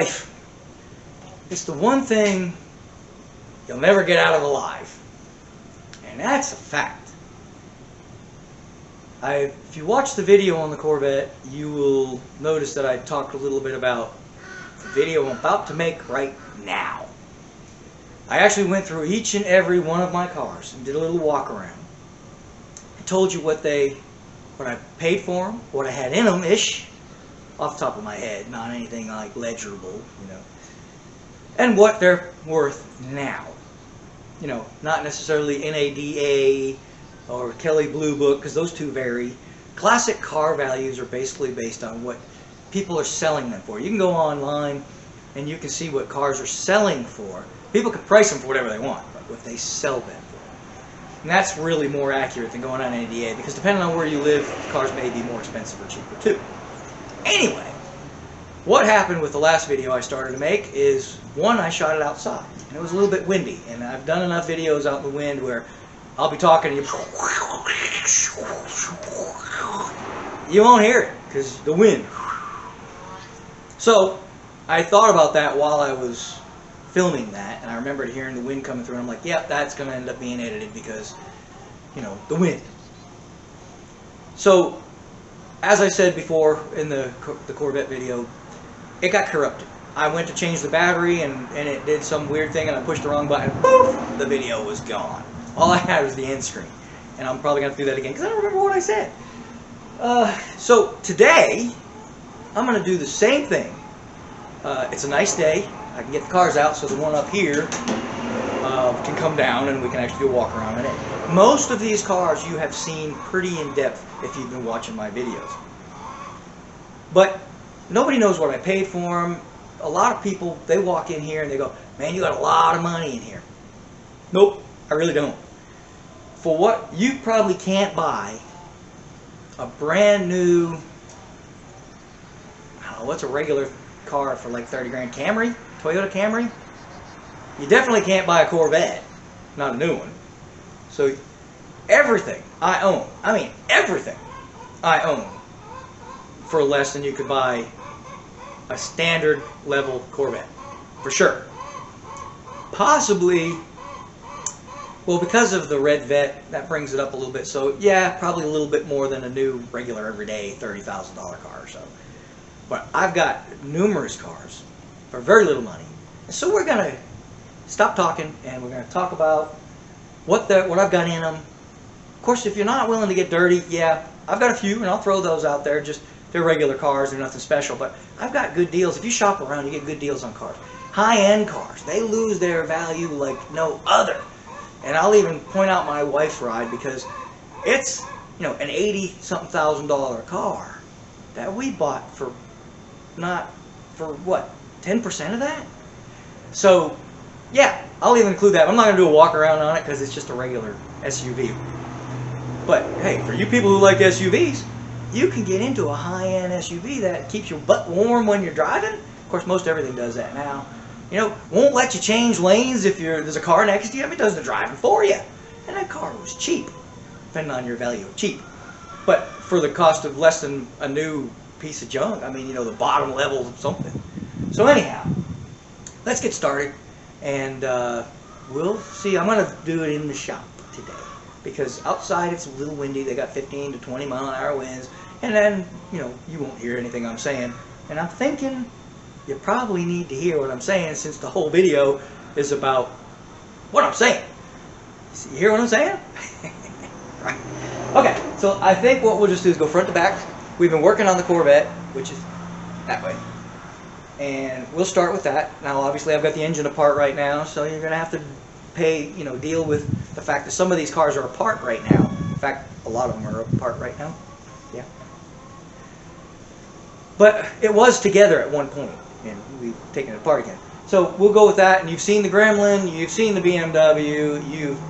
life. It's the one thing you'll never get out of alive. And that's a fact. If you watch the video on the Corvette, you will notice that I talked a little bit about the video I'm about to make right now. I actually went through each and every one of my cars and did a little walk around. I told you what I paid for them, what I had in them ish, off the top of my head, not anything like legible, and what they're worth now. Not necessarily NADA or Kelly Blue Book, because those two vary. Classic car values are basically based on what people are selling them for. You can go online and you can see what cars are selling for. People can price them for whatever they want, but what they sell them for. And that's really more accurate than going on NADA, because depending on where you live, cars may be more expensive or cheaper too. Anyway, what happened with the last video I started to make is, one, I shot it outside, and it was a little bit windy, and I've done enough videos out in the wind where I'll be talking and you won't hear it because the wind. So I thought about that while I was filming that, and I remembered hearing the wind coming through, and I'm like, yep, that's going to end up being edited because, the wind. So, as I said before in the Corvette video, it got corrupted. I went to change the battery, and it did some weird thing, and I pushed the wrong button, poof, the video was gone. All I had was the end screen, and I'm probably going to do that again because I don't remember what I said. So today, I'm going to do the same thing. It's a nice day. I can get the cars out, so the one up here can come down and we can actually do a walk around in it. Most of these cars you have seen pretty in depth if you've been watching my videos. But nobody knows what I paid for them. A lot of people, they walk in here and they go, man, you got a lot of money in here. Nope, I really don't. For what you probably can't buy a brand new, I don't know, what's a regular car for like 30 grand? Camry? Toyota Camry? You definitely can't buy a Corvette, not a new one. So everything I own, everything I own, for less than you could buy a standard level Corvette, for sure. Possibly, well, because of the red vet, that brings it up a little bit. So yeah, probably a little bit more than a new regular everyday $30,000 car or so. But I've got numerous cars for very little money. And so we're going to stop talking and we're going to talk about what I've got in them. Of course, if you're not willing to get dirty, yeah, I've got a few and I'll throw those out there. Just they're regular cars, they're nothing special. But I've got good deals. If you shop around, you get good deals on cars. High-end cars, they lose their value like no other. And I'll even point out my wife's ride because it's, an $80-something thousand car that we bought for what, 10% of that? So, yeah, I'll even include that. I'm not going to do a walk around on it because it's just a regular SUV. But, hey, for you people who like SUVs, you can get into a high-end SUV that keeps your butt warm when you're driving. Of course, most everything does that now. Won't let you change lanes if there's a car next to you. It does the driving for you. And that car was cheap, depending on your value of cheap. But for the cost of less than a new piece of junk, the bottom level of something. So anyhow, let's get started. And we'll see. I'm going to do it in the shop today. Because outside it's a little windy. They got 15 to 20 mile an hour winds. And then, you won't hear anything I'm saying. And I'm thinking you probably need to hear what I'm saying since the whole video is about what I'm saying. You hear what I'm saying? Right. Okay, so I think what we'll just do is go front to back. We've been working on the Corvette, which is that way. And we'll start with that. Now, obviously, I've got the engine apart right now, so you're going to have to deal with the fact that some of these cars are apart right now. In fact, a lot of them are apart right now. Yeah. But it was together at one point, and we've taken it apart again. So we'll go with that, and you've seen the Gremlin, you've seen the BMW, you've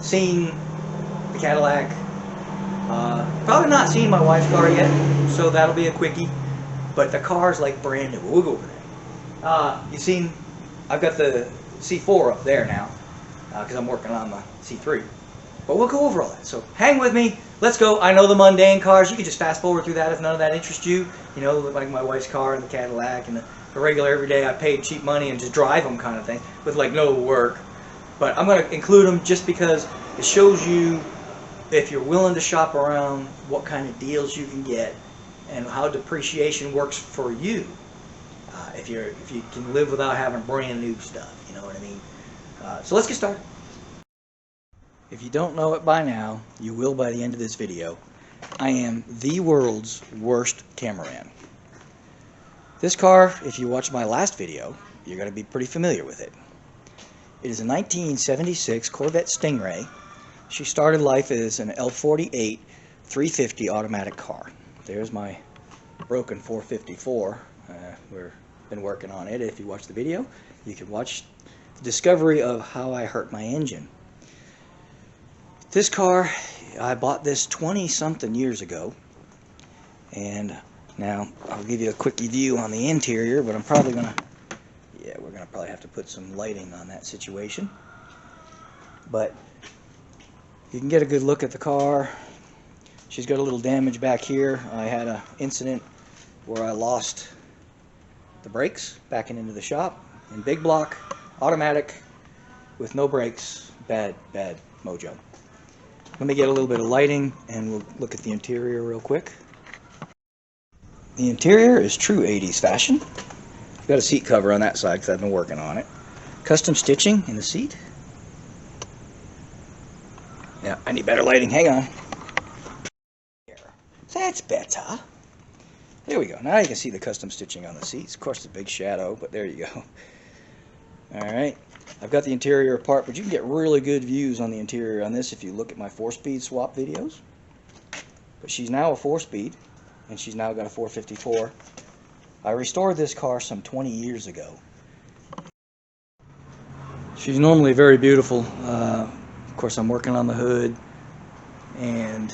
seen the Cadillac. Probably not seen my wife's car yet, so that'll be a quickie. But the car's like brand new. We'll go over that. You've seen, I've got the C4 up there now, because I'm working on the C3. But we'll go over all that. So hang with me. Let's go. I know the mundane cars. You can just fast forward through that if none of that interests you. Like my wife's car and the Cadillac and the a regular everyday I paid cheap money and just drive them kind of thing with like no work. But I'm going to include them just because it shows you, if you're willing to shop around, what kind of deals you can get and how depreciation works for you. If you can live without having brand new stuff, you know what I mean? So let's get started. If you don't know it by now, you will by the end of this video. I am the world's worst cameraman. This car, if you watch my last video, you're going to be pretty familiar with it. It is a 1976 Corvette Stingray. She started life as an L48 350 automatic car. There's my broken 454. We've been working on it. If you watch the video, you can watch the discovery of how I hurt my engine. This car, I bought this 20-something years ago. And now I'll give you a quickie view on the interior, but I'm probably going to, we're going to probably have to put some lighting on that situation. But you can get a good look at the car. She's got a little damage back here. I had an incident where I lost the brakes backing into the shop in big block, automatic, with no brakes. Bad mojo. Let me get a little bit of lighting and we'll look at the interior real quick. The interior is true 80s fashion. I've got a seat cover on that side because I've been working on it. Custom stitching in the seat. Yeah, I need better lighting. Hang on. That's better. There we go. Now you can see the custom stitching on the seats. Of course, it's a big shadow, but there you go. Alright. I've got the interior apart, but you can get really good views on the interior on this if you look at my 4-speed swap videos. But she's now a 4-speed, and she's now got a 454. I restored this car some 20 years ago. She's normally very beautiful. Of course, I'm working on the hood, and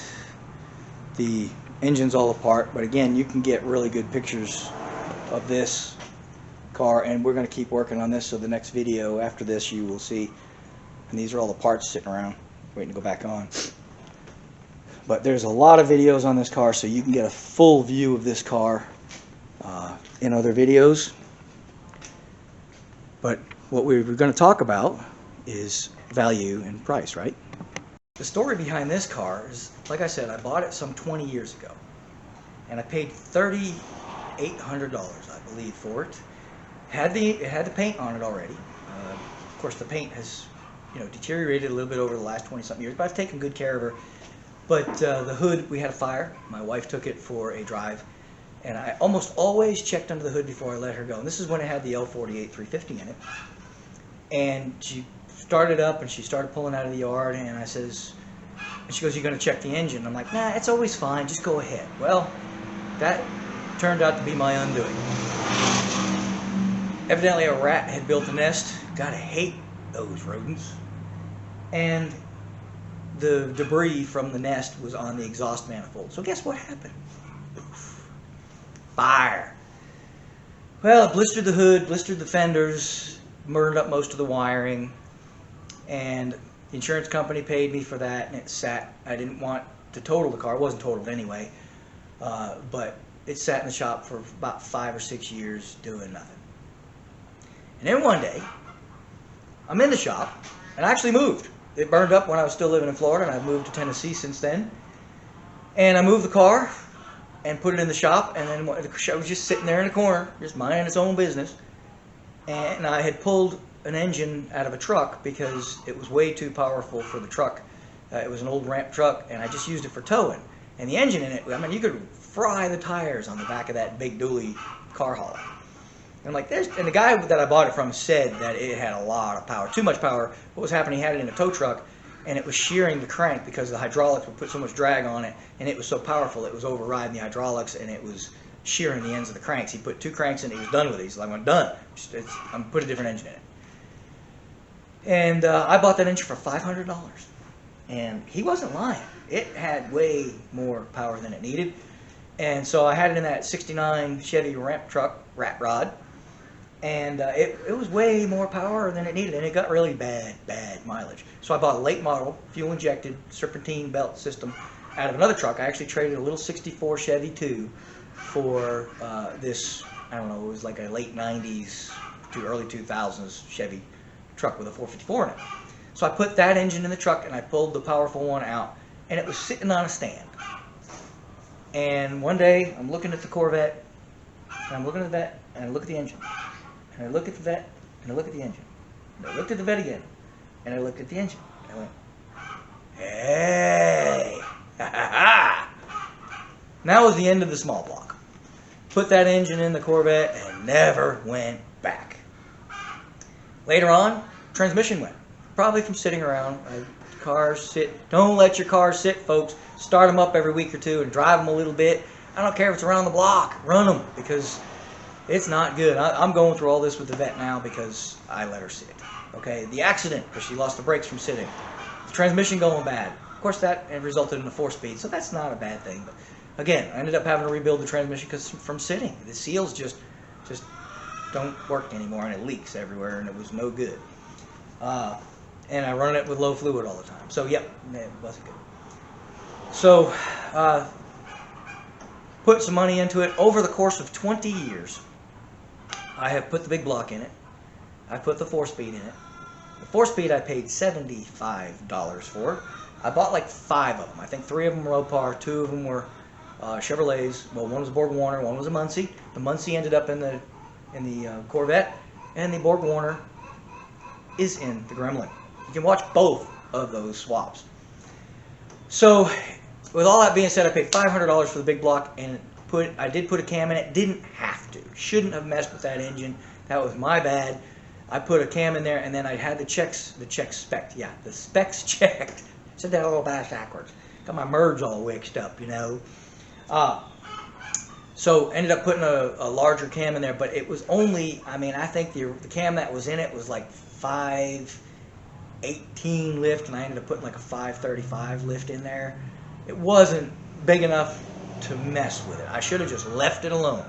the engine's all apart. But again, you can get really good pictures of this car, and we're going to keep working on this. So the next video after this, you will see. And these are all the parts sitting around, waiting to go back on. But there's a lot of videos on this car, so you can get a full view of this car in other videos. But what we're going to talk about is value and price, right? The story behind this car is, like I said, I bought it some 20 years ago, and I paid $3,800, I believe, for it. It had the paint on it already. Of course, the paint has, deteriorated a little bit over the last 20-something years, but I've taken good care of her. But the hood, we had a fire. My wife took it for a drive, and I almost always checked under the hood before I let her go. And this is when it had the L48 350 in it. And she started up, and she started pulling out of the yard, and I says, and she goes, "You going to check the engine?" I'm like, "Nah, it's always fine. Just go ahead." Well, that turned out to be my undoing. Evidently, a rat had built a nest. Gotta hate those rodents. And the debris from the nest was on the exhaust manifold. So guess what happened? Fire. Well, it blistered the hood, blistered the fenders, burned up most of the wiring, and the insurance company paid me for that, and it sat. I didn't want to total the car. It wasn't totaled anyway, but it sat in the shop for about 5 or 6 years doing nothing. And then one day, I'm in the shop, and I actually moved. It burned up when I was still living in Florida, and I've moved to Tennessee since then. And I moved the car and put it in the shop, and then the shop was just sitting there in the corner, just minding its own business. And I had pulled an engine out of a truck because it was way too powerful for the truck. It was an old ramp truck, and I just used it for towing. And the engine in it, I mean, you could fry the tires on the back of that big dually car hauler. And like, and the guy that I bought it from said that it had a lot of power, too much power. What was happening? He had it in a tow truck, and it was shearing the crank because the hydraulics would put so much drag on it, and it was so powerful it was overriding the hydraulics, and it was shearing the ends of the cranks. He put 2 cranks in, he was done with it. He's like, "I'm done. I'm gonna put a different engine in it." And I bought that engine for $500, and he wasn't lying. It had way more power than it needed, and so I had it in that '69 Chevy ramp truck, rat rod. And it was way more power than it needed, and it got really bad mileage. So I bought a late model, fuel-injected serpentine belt system out of another truck. I actually traded a little '64 Chevy 2 for this I don't know, it was like a late 90s to early 2000s Chevy truck with a 454 in it. So I put that engine in the truck and I pulled the powerful one out, and it was sitting on a stand. And one day I'm looking at the Corvette, and I'm looking at that, and I look at the engine, and I look at the vet, and I look at the engine, and I looked at the vet again, and I looked at the engine. And I went, hey, ha ha ha. And that was the end of the small block. Put that engine in the Corvette and never went back. Later on, transmission went. Probably from sitting around. Cars sit. Don't let your cars sit, folks. Start them up every week or two and drive them a little bit. I don't care if it's around the block. Run them, because it's not good. I'm going through all this with the vet now because I let her sit. Okay, the accident, because she lost the brakes from sitting. The transmission going bad. Of course, that resulted in a 4-speed, so that's not a bad thing. But again, I ended up having to rebuild the transmission because from sitting, the seals just don't work anymore, and it leaks everywhere, and it was no good. And I run it with low fluid all the time. So, yep, it wasn't good. So, put some money into it. Over the course of 20 years, I have put the big block in it. I put the 4-speed in it. The 4-speed I paid $75 for. I bought like 5 of them. I think 3 of them were low par, 2 of them were Chevrolets. Well, one was a Borg Warner, one was a Muncie. The Muncie ended up in the Corvette, and the Borg Warner is in the Gremlin. You can watch both of those swaps. So, with all that being said, I paid $500 for the big block, and I did put a cam in it. Didn't have to. Shouldn't have messed with that engine. That was my bad. I put a cam in there, and then I had the specs checked. Said that a little backwards. Got my merge all mixed up, you know. So ended up putting a larger cam in there, but it was only, I mean, I think the cam that was in it was like 518 lift, and I ended up putting like a 535 lift in there. It wasn't big enough to mess with it. I should have just left it alone.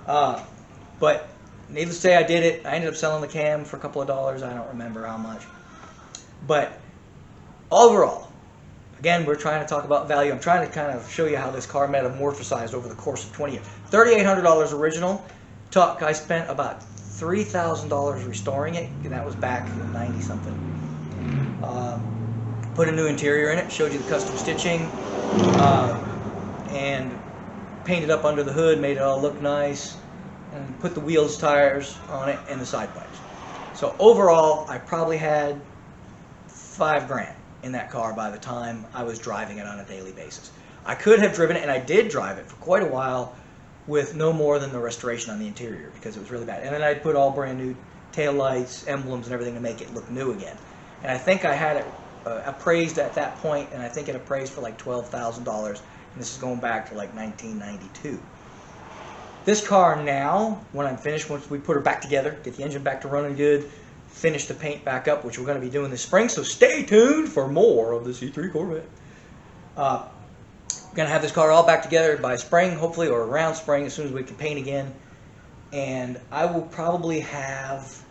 But needless to say, I did it. I ended up selling the cam for a couple of dollars. I don't remember how much. But overall, again, we're trying to talk about value. I'm trying to kind of show you how this car metamorphosized over the course of 20 years. $3,800 original. I spent about $3,000 restoring it, and that was back in 90-something. Put a new interior in it, showed you the custom stitching, and painted up under the hood, made it all look nice, and put the wheels, tires on it, and the side pipes. So overall, I probably had $5 grand in that car by the time I was driving it on a daily basis. I could have driven it, and I did drive it for quite a while with no more than the restoration on the interior because it was really bad. And then I'd put all brand new tail lights, emblems, and everything to make it look new again. And I think I had it appraised at that point, and I think it appraised for like $12,000. And this is going back to like 1992. This car now, when I'm finished, once we put her back together, get the engine back to running good, finish the paint back up, which we're going to be doing this spring, so stay tuned for more of the C3 Corvette. We're going to have this car all back together by spring, hopefully, or around spring, as soon as we can paint again. And I will probably have,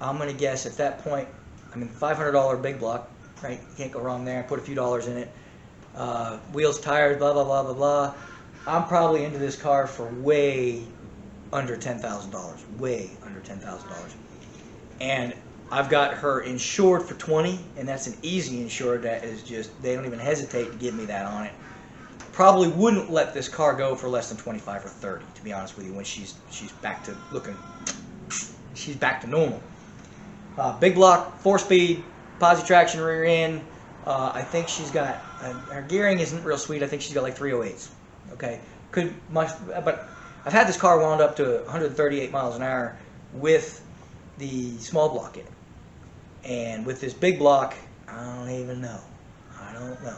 I'm going to guess at that point, I mean, $500 big block, right? You can't go wrong there. Put a few dollars in it. Wheels, tires, blah, blah, blah, blah, blah. I'm probably into this car for way under $10,000. Way under $10,000. And I've got her insured for $20,000, and that's an easy insured. That is just, they don't even hesitate to give me that on it. Probably wouldn't let this car go for less than $25,000 or $30,000, to be honest with you, when she's back to looking, she's back to normal. Big block, 4-speed, posi traction rear end. I think she's got, her gearing isn't real sweet. I think she's got like 308s. Okay, but I've had this car wound up to 138 miles an hour with the small block in it. And with this big block, I don't even know. I don't know.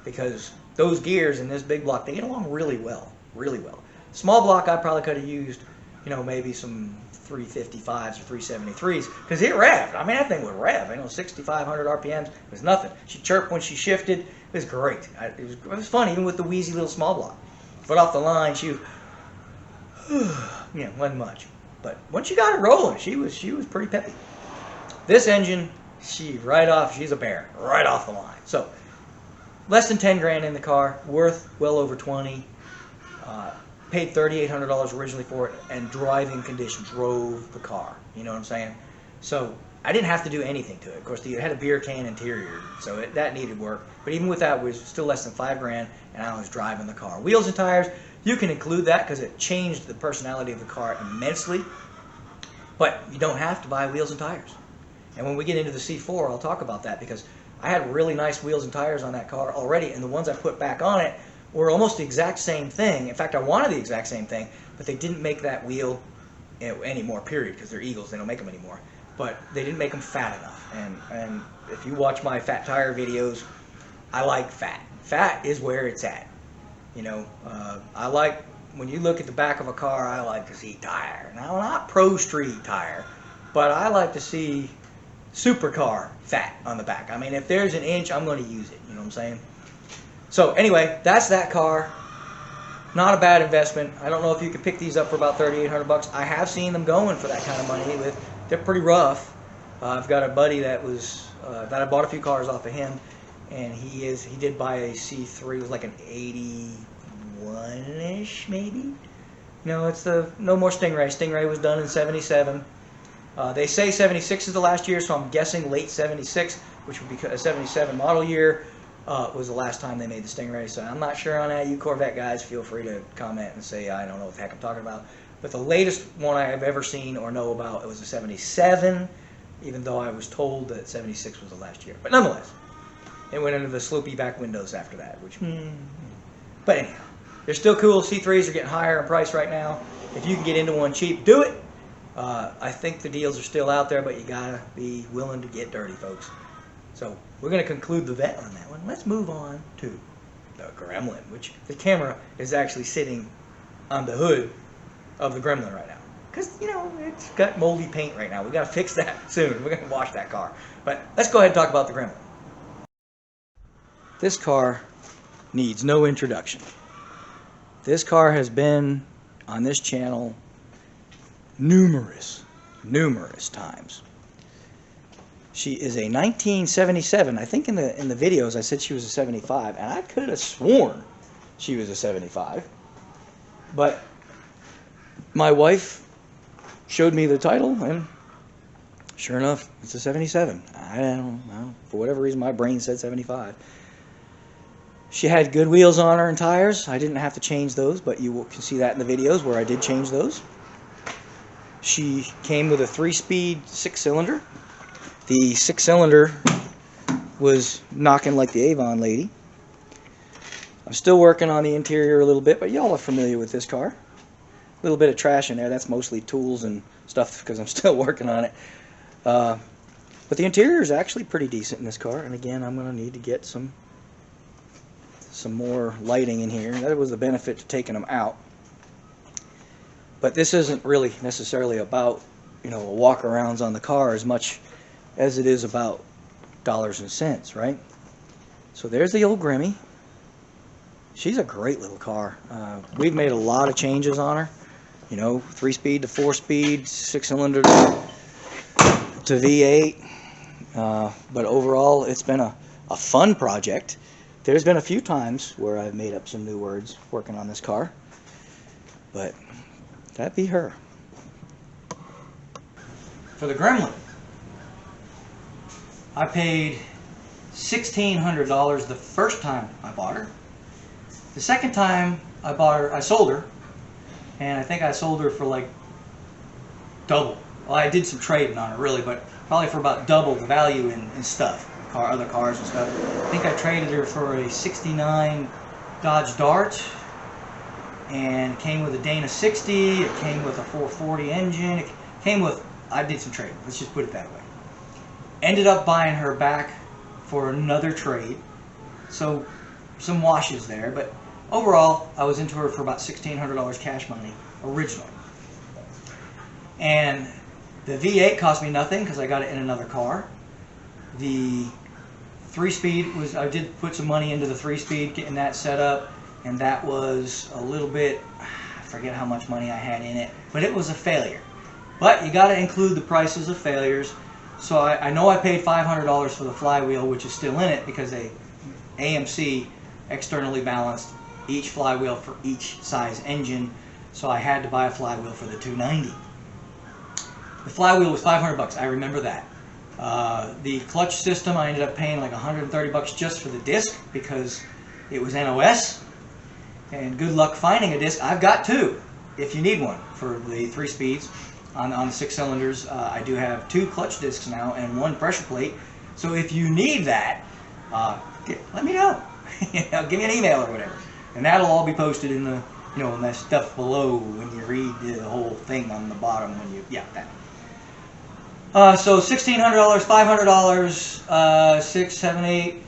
Because those gears in this big block, they get along really well. Really well. Small block, I probably could have used, you know, maybe some 355s or 373s. Because it revved. I mean, that thing would rev. You know, 6,500 RPMs. It was nothing. She chirped when she shifted. It was great. It was fun, even with the wheezy little small block. But off the line, she was, you know, wasn't much. But once you got it rolling, she was pretty peppy. This engine, she's a bear, right off the line. So, less than 10 grand in the car, worth well over 20. paid $3,800 originally for it, and driving condition, drove the car. You know what I'm saying? So I didn't have to do anything to it. Of course, it had a beer can interior, so that needed work. But even with that, it was still less than $5,000, and I was driving the car. Wheels and tires, you can include that because it changed the personality of the car immensely. But you don't have to buy wheels and tires. And when we get into the C4, I'll talk about that, because I had really nice wheels and tires on that car already, and the ones I put back on it were almost the exact same thing. In fact, I wanted the exact same thing, but they didn't make that wheel anymore, period, because they're Eagles. They don't make them anymore. But they didn't make them fat enough. And if you watch my fat tire videos, I like fat. Fat is where it's at. You know, I like, when you look at the back of a car, I like to see tire. Now, not pro street tire, but I like to see supercar fat on the back. I mean, if there's an inch, I'm going to use it. You know what I'm saying? So anyway, that's that car. Not a bad investment. I don't know if you could pick these up for about $3,800. I have seen them going for that kind of money. They're pretty rough. I've got a buddy that I bought a few cars off of him, and he did buy a C3. It was like an 81-ish maybe. No, it's no more Stingray. Stingray was done in 77. They say 76 is the last year, so I'm guessing late 76, which would be a 77 model year, was the last time they made the Stingray. So I'm not sure on that. You Corvette guys, feel free to comment and say, I don't know what the heck I'm talking about. But the latest one I have ever seen or know about, it was a 77, even though I was told that 76 was the last year. But nonetheless, it went into the sloopy back windows after that. But anyhow, they're still cool. C3s are getting higher in price right now. If you can get into one cheap, do it. I think the deals are still out there, but you gotta be willing to get dirty, folks. So we're gonna conclude the vet on that one. Let's move on to the Gremlin, which the camera is actually sitting on the hood of the Gremlin right now, because you know it's got moldy paint right now. We gotta fix that soon. We're gonna wash that car. But let's go ahead and talk about the Gremlin. This car needs no introduction. This car has been on this channel numerous times. She is a 1977. I think in the videos I said she was a 75, and I could have sworn she was a 75. But my wife showed me the title, and sure enough, it's a 77. I don't know. For whatever reason, my brain said 75. She had good wheels on her and tires. I didn't have to change those, but you can see that in the videos where I did change those. She came with a 3-speed 6-cylinder. The 6-cylinder was knocking like the Avon lady. I'm still working on the interior a little bit, but y'all are familiar with this car. A little bit of trash in there. That's mostly tools and stuff because I'm still working on it. But the interior is actually pretty decent in this car. And again, I'm going to need to get some more lighting in here. That was the benefit to taking them out. But this isn't really necessarily about, you know, walk-arounds on the car as much as it is about dollars and cents, right? So there's the old Grimmy. She's a great little car. We've made a lot of changes on her. You know, 3-speed to 4-speed, 6-cylinder to V8. But overall, it's been a fun project. There's been a few times where I've made up some new words working on this car. But that'd be her. For the Gremlin, I paid $1,600 the first time I bought her. The second time I bought her, I sold her, and I think I sold her for like double. Well, I did some trading on her really, but probably for about double the value in stuff, other cars and stuff. I think I traded her for a '69 Dodge Dart, and it came with a Dana 60. It came with a 440 engine. It came with, I did some trading. Let's just put it that way. Ended up buying her back for another trade, so some washes there, but overall I was into her for about $1,600 cash money originally. And the V8 cost me nothing because I got it in another car. The 3-speed was, I did put some money into the 3-speed, getting that set up, and that was a little bit, I forget how much money I had in it, but it was a failure. But you got to include the prices of failures. So I know I paid $500 for the flywheel, which is still in it because they AMC externally balanced each flywheel for each size engine, so I had to buy a flywheel for the 290. The flywheel was 500 bucks, I remember that. The clutch system, I ended up paying like 130 bucks just for the disc because it was NOS. And good luck finding a disc. I've got two, if you need one, for the 3 speeds. On the 6 cylinders, I do have 2 clutch discs now and 1 pressure plate. So if you need that, let me know. Give me an email or whatever, and that'll all be posted in the, in that stuff below when you read the whole thing on the bottom. That. So $1,600, $500, 6, 7, 8.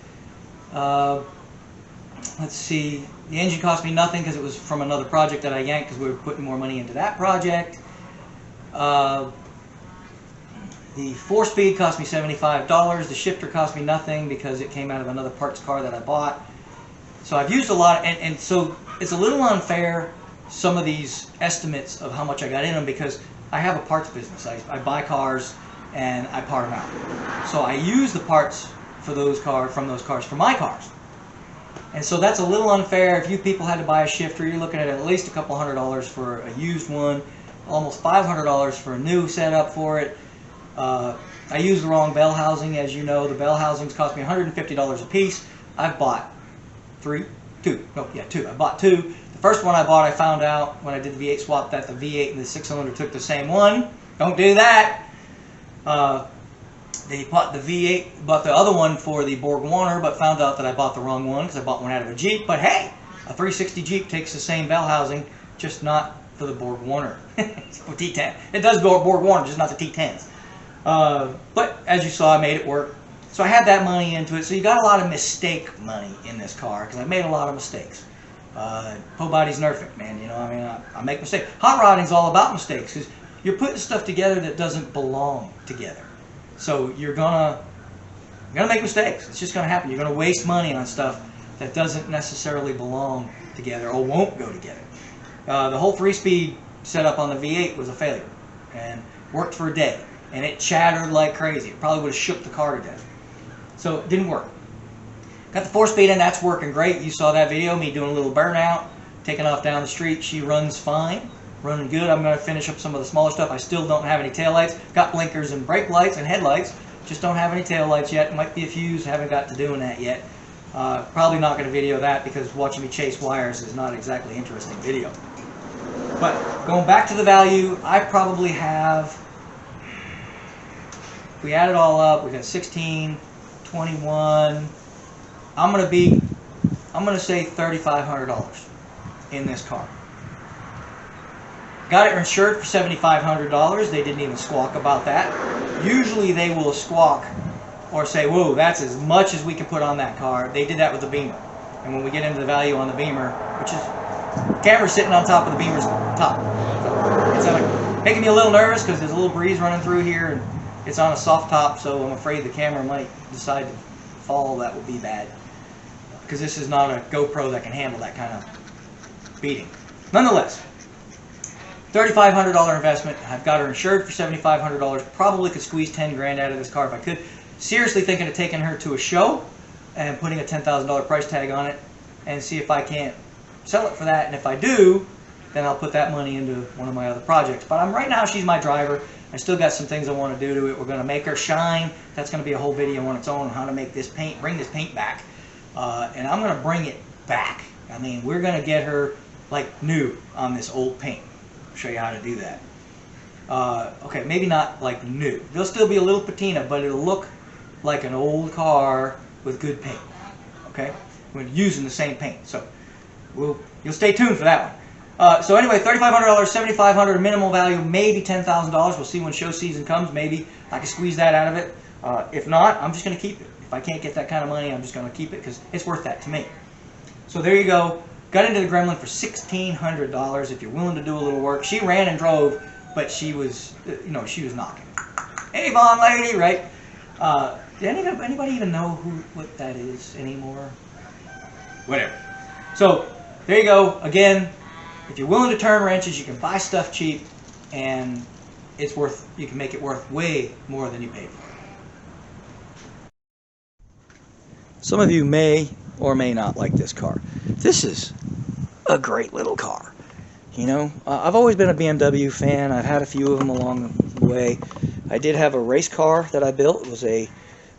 Let's see. The engine cost me nothing because it was from another project that I yanked because we were putting more money into that project. The 4-speed cost me $75. The shifter cost me nothing because it came out of another parts car that I bought. So I've used a lot, and so it's a little unfair, some of these estimates of how much I got in them, because I have a parts business. I buy cars and I part them out. So I use the parts for those cars, from those cars, for my cars. And so that's a little unfair. If you people had to buy a shifter, you're looking at least a couple $100 for a used one, almost $500 for a new setup for it. I used the wrong bell housing, as you know. The bell housings cost me $150 a piece. I've bought two. I bought 2. The first one I bought, I found out when I did the V8 swap that the V8 and the 6-cylinder took the same one. Don't do that. They bought the V8, bought the other one for the Borg Warner, but found out that I bought the wrong one because I bought one out of a Jeep. But hey, a 360 Jeep takes the same bell housing, just not for the Borg Warner. It's for T10. It does Borg Warner, just not the T10s. But as you saw, I made it work. So I had that money into it. So you got a lot of mistake money in this car because I made a lot of mistakes. Nobody's perfect, man. I make mistakes. Hot rodding's all about mistakes because you're putting stuff together that doesn't belong together. So you're gonna make mistakes. It's just gonna happen. You're gonna waste money on stuff that doesn't necessarily belong together or won't go together. The whole 3-speed setup on the V8 was a failure and worked for a day, and it chattered like crazy. It probably would have shook the car to death. So it didn't work. Got the 4-speed in, that's working great. You saw that video, me doing a little burnout, taking off down the street. She runs fine, running good. I'm going to finish up some of the smaller stuff. I still don't have any taillights. Got blinkers and brake lights and headlights. Just don't have any taillights yet. Might be a fuse. Haven't got to doing that yet. Probably not going to video that because watching me chase wires is not exactly interesting video. But going back to the value, I probably have, if we add it all up, we got 16, 21. I'm going to say $3,500 in this car. Got it insured for $7,500. They didn't even squawk about that. Usually they will squawk or say, whoa, that's as much as we can put on that car. They did that with the Beamer. And when we get into the value on the Beamer, which is, the camera's sitting on top of the Beamer's top. So it's making me a little nervous because there's a little breeze running through here and it's on a soft top, so I'm afraid the camera might decide to fall. That would be bad. Because this is not a GoPro that can handle that kind of beating. Nonetheless, $3,500 investment. I've got her insured for $7,500. Probably could squeeze 10 grand out of this car if I could. Seriously thinking of taking her to a show and putting a $10,000 price tag on it and see if I can't sell it for that. And if I do, then I'll put that money into one of my other projects. But right now she's my driver. I still got some things I want to do to it. We're going to make her shine. That's going to be a whole video on its own on how to make this paint, bring this paint back. And I'm going to bring it back. I mean, we're going to get her like new on this old paint. I'll show you how to do that. Okay, maybe not like new. There'll still be a little patina, but it'll look like an old car with good paint. Okay, we're using the same paint, so you'll stay tuned for that one. So anyway, $3,500, $7,500 minimal value, maybe $10,000. We'll see when show season comes. Maybe I can squeeze that out of it. If not, I'm just going to keep it. If I can't get that kind of money, I'm just going to keep it because it's worth that to me. So there you go. Got into the Gremlin for $1,600. If you're willing to do a little work, she ran and drove, but she was, she was knocking. Hey, Vaughn lady, right? Did anybody even know what that is anymore? Whatever. So there you go. Again, if you're willing to turn wrenches, you can buy stuff cheap, and it's worth. You can make it worth way more than you paid for it. Some of you may or may not like this car. This is a great little car. You know, I've always been a BMW fan. I've had a few of them along the way. I did have a race car that I built. It was a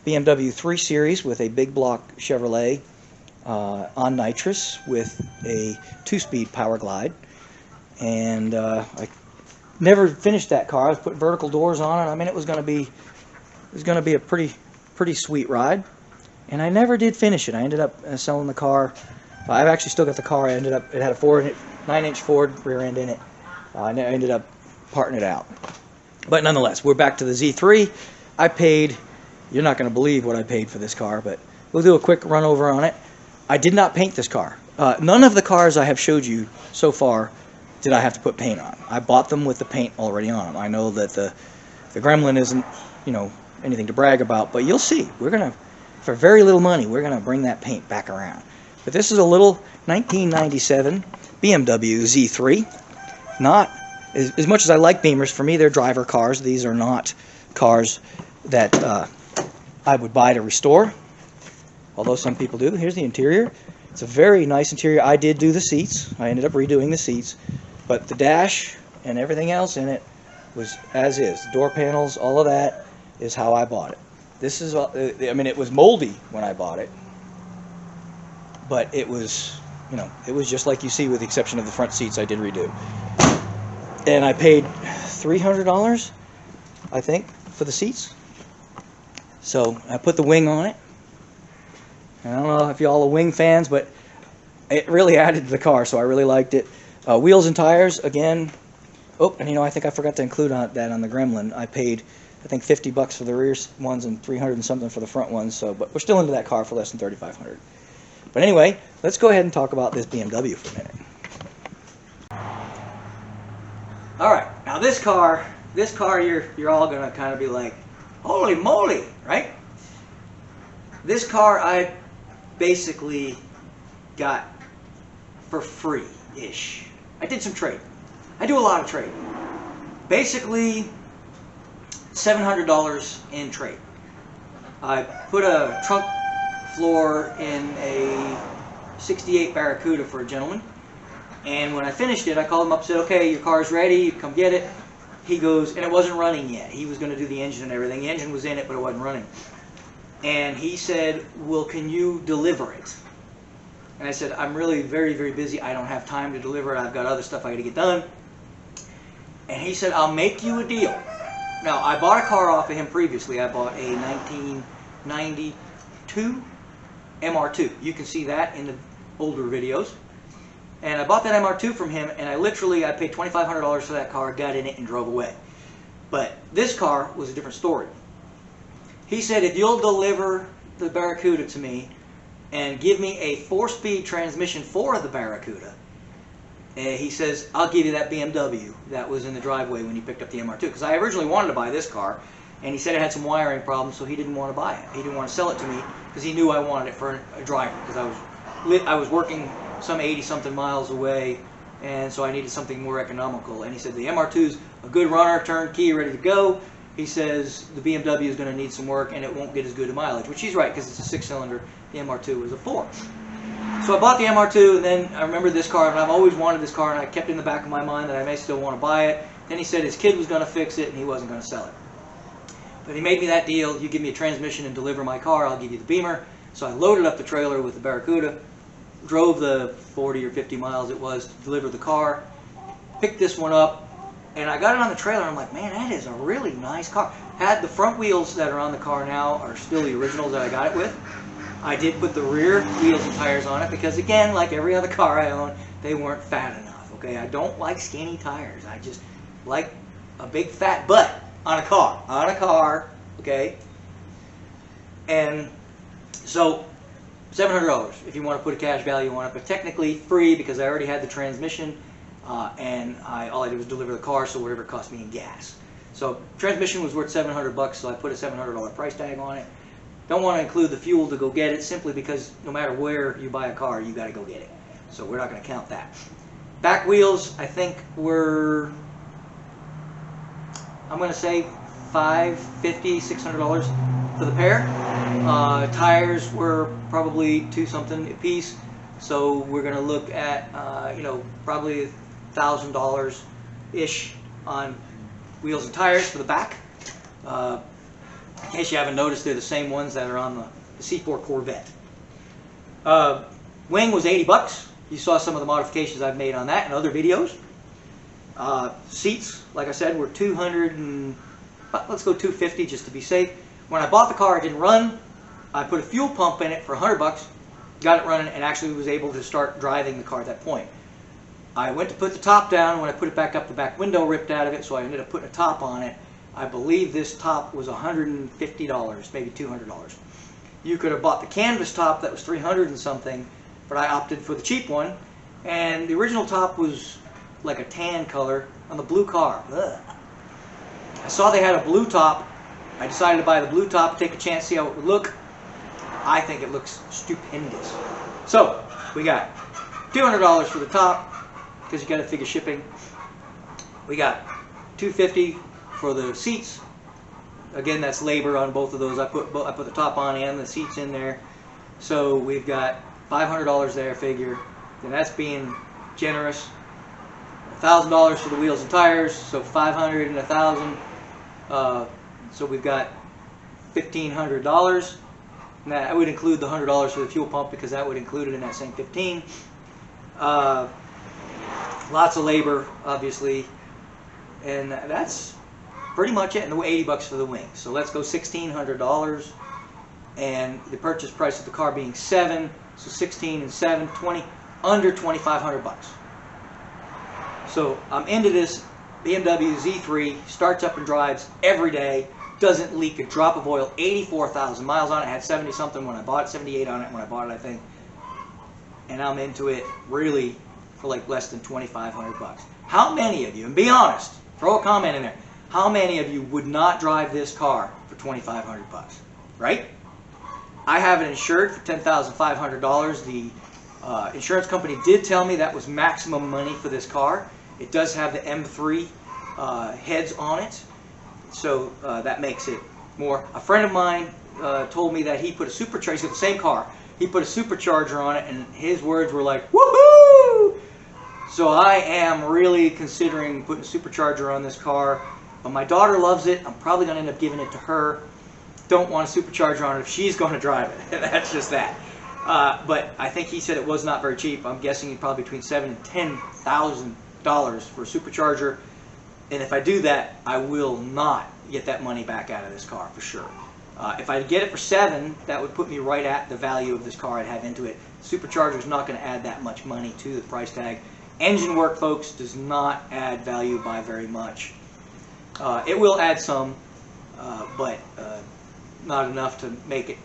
BMW 3 Series with a big block Chevrolet on nitrous with a 2-speed Power Glide. And I never finished that car. I was putting vertical doors on it. I mean, it was going to be a pretty sweet ride. And I never did finish it. I ended up selling the car. I've actually still got the car. It had a 9-inch Ford rear end in it. I ended up parting it out. But nonetheless, we're back to the Z3. I paid, you're not going to believe what I paid for this car, but we'll do a quick run over on it. I did not paint this car. None of the cars I have showed you so far did I have to put paint on. I bought them with the paint already on them. I know that the Gremlin isn't, you know, anything to brag about, but you'll see. We're going to, for very little money, we're going to bring that paint back around. But this is a little 1997 BMW Z3. Not, as much as I like Beamers, for me they're driver cars. These are not cars that I would buy to restore, although some people do. Here's the interior. It's a very nice interior. I did do the seats. I ended up redoing the seats. But the dash and everything else in it was as is. The door panels, all of that is how I bought it. This is, I mean, it was moldy when I bought it. But it was, you know, it was just like you see with the exception of the front seats I did redo. And I paid $300, I think, for the seats. So I put the wing on it. And I don't know if y'all are wing fans, but it really added to the car, so I really liked it. Wheels and tires, again. Oh, and you know, I think I forgot to include that on the Gremlin. I paid, I think, $50 for the rear ones and $300 and something for the front ones. So, but we're still into that car for less than $3,500. But anyway, let's go ahead and talk about this BMW for a minute. All right, now this car, you're all gonna kind of be like, holy moly, right? This car I basically got for free-ish. I did some trading. I do a lot of trading. Basically, $700 in trade. I put a trunk floor in a 68 Barracuda for a gentleman, and when I finished it, I called him up and said, okay, your car's ready, you come get it. He goes, and it wasn't running yet. He was going to do the engine and everything. The engine was in it, but it wasn't running. And he said, well, can you deliver it? And I said, I'm really very, very busy. I don't have time to deliver it. I've got other stuff I got to get done. And he said, I'll make you a deal. Now, I bought a car off of him previously. I bought a 1992 MR2. You can see that in the older videos. And I bought that MR2 from him, and I paid $2,500 for that car, got in it, and drove away. But this car was a different story. He said, if you'll deliver the Barracuda to me and give me a 4-speed transmission for the Barracuda, he says, I'll give you that BMW that was in the driveway when you picked up the MR2. Because I originally wanted to buy this car, and he said it had some wiring problems, so he didn't want to buy it. He didn't want to sell it to me because he knew I wanted it for a driver. Because I was working some 80-something miles away, and so I needed something more economical. And he said the MR2's a good runner, turnkey, ready to go. He says the BMW is going to need some work, and it won't get as good a mileage, which he's right, because it's a 6-cylinder. The MR2 was a 4. So I bought the MR2, and then I remember this car, and I've always wanted this car, and I kept it in the back of my mind that I may still want to buy it. Then he said his kid was going to fix it, and he wasn't going to sell it. But he made me that deal. You give me a transmission and deliver my car, I'll give you the Beamer. So I loaded up the trailer with the Barracuda, drove the 40 or 50 miles it was to deliver the car, picked this one up, and I got it on the trailer, and I'm like, man, that is a really nice car. Had the front wheels that are on the car now are still the originals that I got it with. I did put the rear wheels and tires on it because, again, like every other car I own, they weren't fat enough, okay? I don't like skinny tires. I just like a big fat butt on a car, okay? And so $700 if you want to put a cash value on it, but technically free because I already had the transmission, and all I did was deliver the car, so whatever it cost me in gas. So transmission was worth $700, so I put a $700 price tag on it. Don't want to include the fuel to go get it, simply because no matter where you buy a car, you got to go get it. So we're not going to count that. Back wheels, I think, were, I'm going to say $550, $600 for the pair. Tires were probably $2 something a piece. So we're going to look at, you know, probably $1,000-ish on wheels and tires for the back. In case you haven't noticed, they're the same ones that are on the C4 Corvette. Wing was 80 bucks. You saw some of the modifications I've made on that in other videos. Seats, like I said, were 200 and, let's go 250 just to be safe. When I bought the car, it didn't run. I put a fuel pump in it for 100 bucks, got it running, and actually was able to start driving the car at that point. I went to put the top down. When I put it back up, the back window ripped out of it, so I ended up putting a top on it. I believe this top was $150, maybe $200. You could have bought the canvas top that was $300 and something, but I opted for the cheap one. And the original top was like a tan color on the blue car. Ugh. I saw they had a blue top. I decided to buy the blue top, take a chance, see how it would look. I think it looks stupendous. So we got $200 for the top, because you got to figure shipping. We got $250 for the seats. Again, that's labor on both of those. I put the top on and the seats in there. So we've got $500 there, figure. And that's being generous. $1,000 for the wheels and tires, so $500 and $1,000. So we've got $1,500. And that would include the $100 for the fuel pump, because that would include it in that same $15. Lots of labor, obviously, and that's pretty much it. And 80 bucks for the wing. So let's go $1,600, and the purchase price of the car being $7,000, so 16 and 7, 20, under 2,500 bucks. So I'm into this BMW Z3. Starts up and drives every day. Doesn't leak a drop of oil. 84,000 miles on it. Had 70 something when I bought it. 78 on it when I bought it, I think. And I'm into it really for like less than 2,500 bucks. How many of you, and be honest, throw a comment in there, how many of you would not drive this car for 2,500 bucks? Right? I have it insured for $10,500. The insurance company did tell me that was maximum money for this car. It does have the M3 heads on it, so that makes it more. A friend of mine told me that he put a supercharger, he's got the same car, he put a supercharger on it, and his words were like, woohoo! So I am really considering putting a supercharger on this car. But my daughter loves it. I'm probably going to end up giving it to her. Don't want a supercharger on it if she's going to drive it. That's just that. But I think he said it was not very cheap. I'm guessing probably between $7,000 and $10,000 for a supercharger. And if I do that, I will not get that money back out of this car for sure. If I get it for $7,000, that would put me right at the value of this car I'd have into it. Supercharger is not going to add that much money to the price tag. Engine work, folks, does not add value by very much. It will add some, but not enough to make it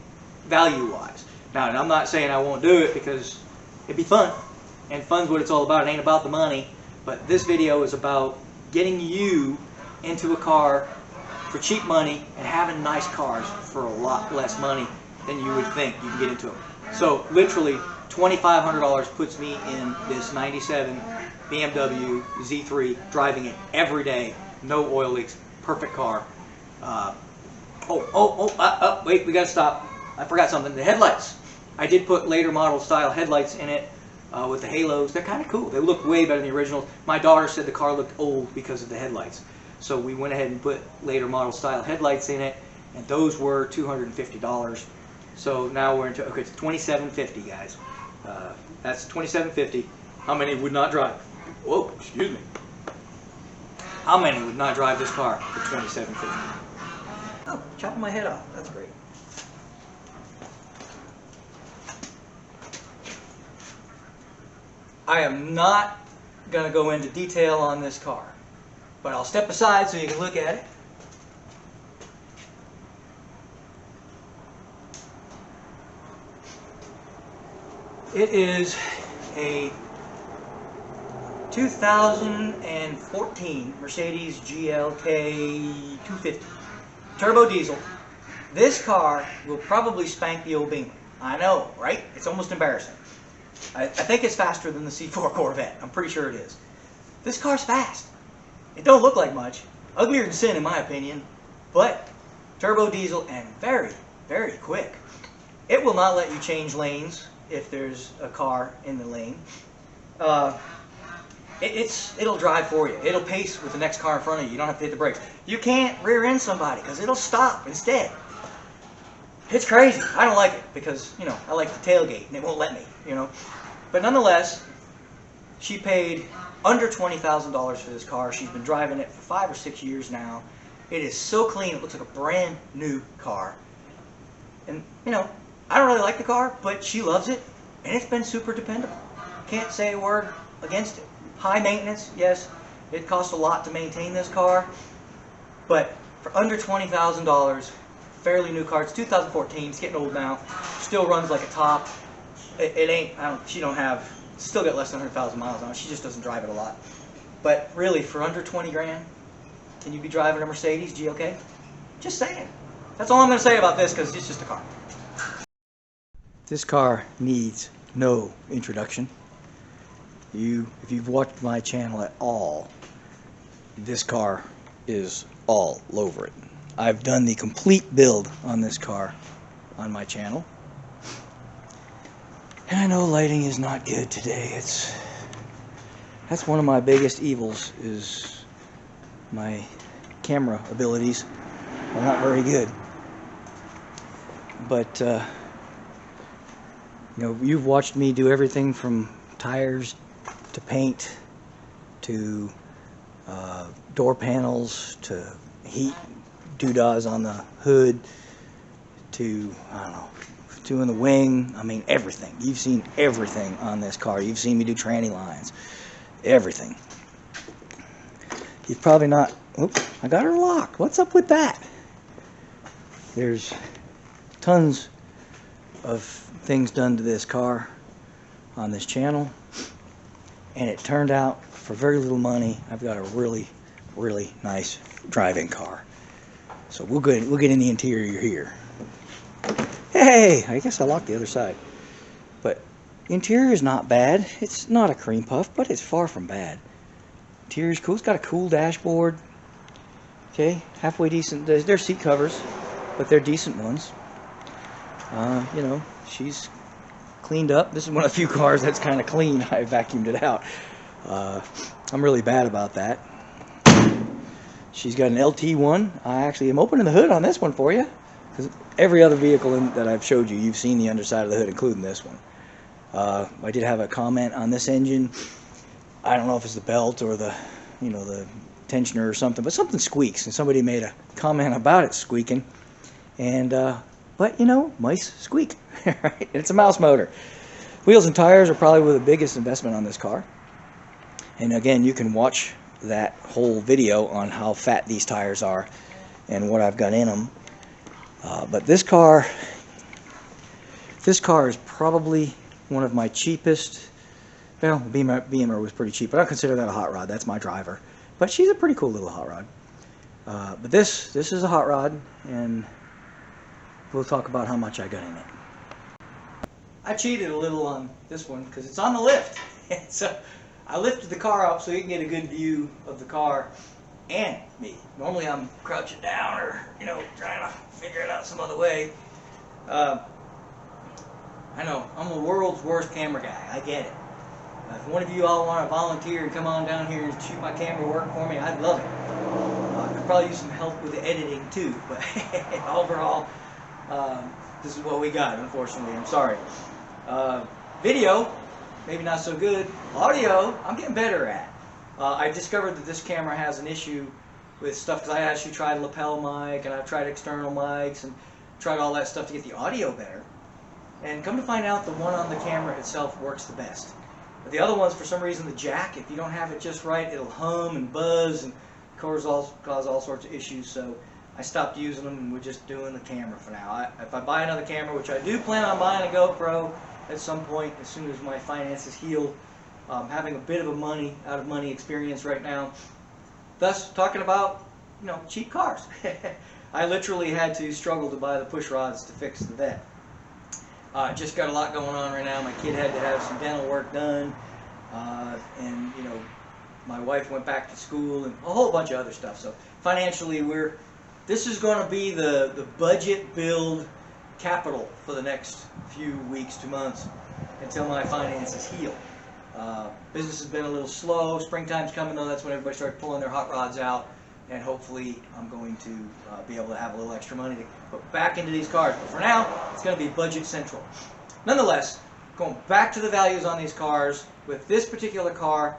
value-wise. Now, and I'm not saying I won't do it, because it'd be fun, and fun's what it's all about. It ain't about the money, but this video is about getting you into a car for cheap money and having nice cars for a lot less money than you would think you can get into them. So, literally, $2,500 puts me in this 97 BMW Z3, driving it every day. No oil leaks, perfect car. Wait, we gotta stop. I forgot something. The headlights. I did put later model style headlights in it with the halos. They're kind of cool. They look way better than the originals. My daughter said the car looked old because of the headlights. So we went ahead and put later model style headlights in it, and those were $250. So now we're into, okay, it's $2,750, guys. That's $2,750. How many would not drive? Whoa, excuse me. How many would not drive this car for $2,750? Oh, chopping my head off. That's great. I am not going to go into detail on this car, but I'll step aside so you can look at it. It is a 2014 Mercedes GLK 250 turbo diesel. This car will probably spank the old Beamer. I know, right? It's almost embarrassing. I think it's faster than the C4 Corvette. I'm pretty sure it is. This car's fast. It don't look like much. Uglier than sin in my opinion, but turbo diesel and very, very quick. It will not let you change lanes if there's a car in the lane. It'll drive for you. It'll pace with the next car in front of you. You don't have to hit the brakes. You can't rear end somebody because it'll stop instead. It's crazy. I don't like it because, you know, I like the tailgate and it won't let me, you know. But nonetheless, she paid under $20,000 for this car. She's been driving it for 5 or 6 years now. It is so clean. It looks like a brand new car. And, you know, I don't really like the car, but she loves it. And it's been super dependable. Can't say a word against it. High maintenance, yes. It costs a lot to maintain this car. But for under $20,000, fairly new car. It's 2014. It's getting old now. Still runs like a top. It ain't. She don't have. Still got less than 100,000 miles on it. She just doesn't drive it a lot. But really, for under 20 grand, can you be driving a Mercedes GLK? Just saying. That's all I'm going to say about this because it's just a car. This car needs no introduction. If you've watched my channel at all, this car is all over it. I've done the complete build on this car on my channel. And I know lighting is not good today. That's one of my biggest evils, is my camera abilities are not very good. But you know, you've watched me do everything from tires to paint to door panels to heat doodads on the hood to, I don't know, doing the wing. I mean, everything. You've seen everything on this car. You've seen me do tranny lines. Everything. You've probably not... Oops, I got her locked. What's up with that? There's tons of things done to this car on this channel, and it turned out for very little money. I've got a really, really nice driving car. So we'll get in the interior here. Hey, I guess I locked the other side. But the interior is not bad. It's not a cream puff, but it's far from bad. Interior is cool. It's got a cool dashboard. Okay, halfway decent. They're seat covers, but they're decent ones. You know, she's cleaned up. This is one of the few cars that's kind of clean. I vacuumed it out. I'm really bad about that. She's got an LT1. I actually am opening the hood on this one for you, because every other vehicle that I've showed you, you've seen the underside of the hood, including this one. I did have a comment on this engine. I don't know if it's the belt or the, you know, the tensioner or something, but something squeaks, and somebody made a comment about it squeaking. And but you know, mice squeak. Right? It's a mouse motor. Wheels and tires are probably the biggest investment on this car. And again, you can watch that whole video on how fat these tires are and what I've got in them. But this car is probably one of my cheapest. Well, Beamer was pretty cheap, but I consider that a hot rod. That's my driver. But she's a pretty cool little hot rod. But this is a hot rod, and we'll talk about how much I got in it. I cheated a little on this one because it's on the lift. So I lifted the car up so you can get a good view of the car and me. Normally I'm crouching down or, you know, trying to figure it out some other way. I know, I'm the world's worst camera guy. I get it. If one of you all want to volunteer and come on down here and shoot my camera work for me, I'd love it. I could probably use some help with the editing too, but overall, this is what we got, unfortunately. I'm sorry. Video, maybe not so good. Audio, I'm getting better at. I discovered that this camera has an issue with stuff, because I actually tried lapel mic and I've tried external mics and tried all that stuff to get the audio better. And come to find out, the one on the camera itself works the best. But the other ones, for some reason, the jack, if you don't have it just right, it'll hum and buzz and cause all sorts of issues. So I stopped using them and we're just doing the camera for now. If I buy another camera, which I do plan on buying a GoPro at some point as soon as my finances heal, having a bit of a out of money experience right now. Thus, talking about, you know, cheap cars. I literally had to struggle to buy the push rods to fix the vet. Just got a lot going on right now. My kid had to have some dental work done, and you know, my wife went back to school and a whole bunch of other stuff. So financially, this is going to be the budget build capital for the next few weeks to months until my finances heal. Business has been a little slow. Springtime's coming though. That's when everybody starts pulling their hot rods out, and hopefully I'm going to be able to have a little extra money to put back into these cars. But for now, it's going to be budget central. Nonetheless, going back to the values on these cars, with this particular car,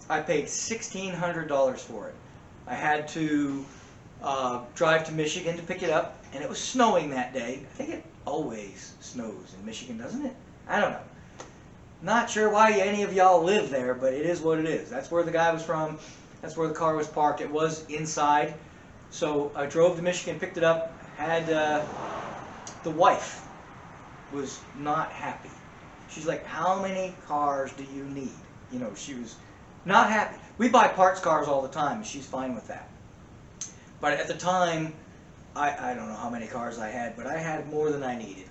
I paid $1,600 for it. I had to drive to Michigan to pick it up, and it was snowing that day. I think it always snows in Michigan, doesn't it? I don't know. Not sure why any of y'all live there, but it is what it is. That's where the guy was from. That's where the car was parked. It was inside. So I drove to Michigan, picked it up, had the wife was not happy. She's like, how many cars do you need? You know, she was not happy. We buy parts cars all the time, and she's fine with that. But at the time, I don't know how many cars I had, but I had more than I needed.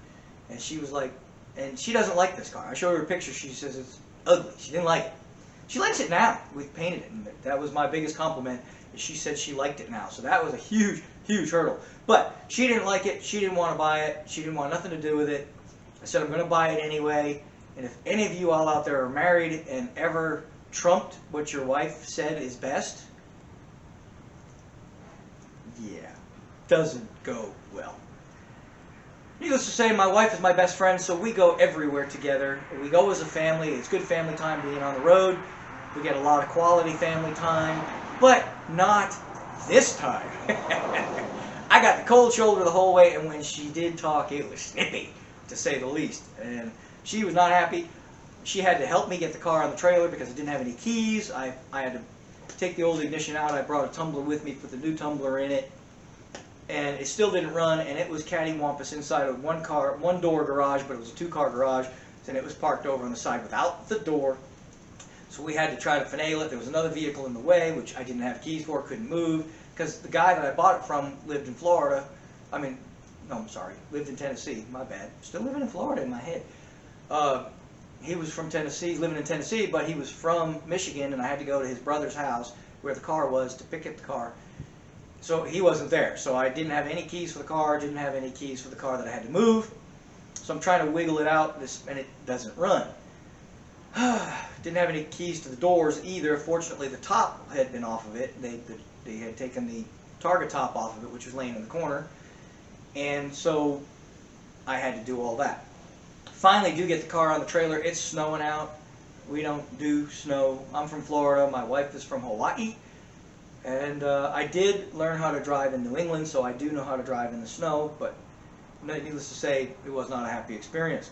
And she was like, and she doesn't like this car. I showed her a picture. She says it's ugly. She didn't like it. She likes it now. We've painted it. And that was my biggest compliment. She said she liked it now. So that was a huge, huge hurdle. But she didn't like it. She didn't want to buy it. She didn't want nothing to do with it. I said, I'm going to buy it anyway. And if any of you all out there are married and ever trumped what your wife said is best, yeah, doesn't go well. Needless to say, my wife is my best friend, so we go everywhere together. We go as a family. It's good family time being on the road. We get a lot of quality family time, but not this time. I got the cold shoulder the whole way, and when she did talk, it was snippy, to say the least. And she was not happy. She had to help me get the car on the trailer because I didn't have any keys. I had to take the old ignition out. I brought a tumbler with me, put the new tumbler in it, and it still didn't run, and it was cattywampus inside of one door garage, but it was a two-car garage, and it was parked over on the side without the door. So we had to try to finagle it. There was another vehicle in the way, which I didn't have keys for, couldn't move, because the guy that I bought it from lived in Florida. Lived in Tennessee. My bad. Still living in Florida in my head. He was from Tennessee, living in Tennessee, but he was from Michigan, and I had to go to his brother's house where the car was to pick up the car. So he wasn't there. So I didn't have any keys for the car, didn't have any keys for the car that I had to move. So I'm trying to wiggle it out, and it doesn't run. Didn't have any keys to the doors either. Fortunately, the top had been off of it. They had taken the target top off of it, which was laying in the corner. And so I had to do all that. Finally do get the car on the trailer. It's snowing out. We don't do snow. I'm from Florida. My wife is from Hawaii. And I did learn how to drive in New England, so I do know how to drive in the snow, but needless to say, it was not a happy experience.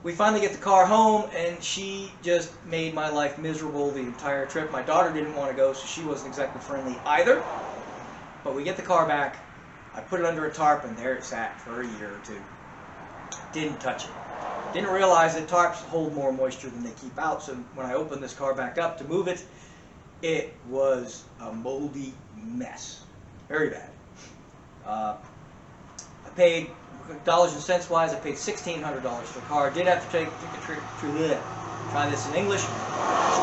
We finally get the car home, and she just made my life miserable the entire trip. My daughter didn't want to go, so she wasn't exactly friendly either. But we get the car back. I put it under a tarp, and there it sat for a year or two. Didn't touch it. Didn't realize that tarps hold more moisture than they keep out, so when I opened this car back up to move it, it was a moldy mess. Very bad. I paid, dollars and cents wise, I paid $1,600 for the car. Did have to take a trip to, try this in English.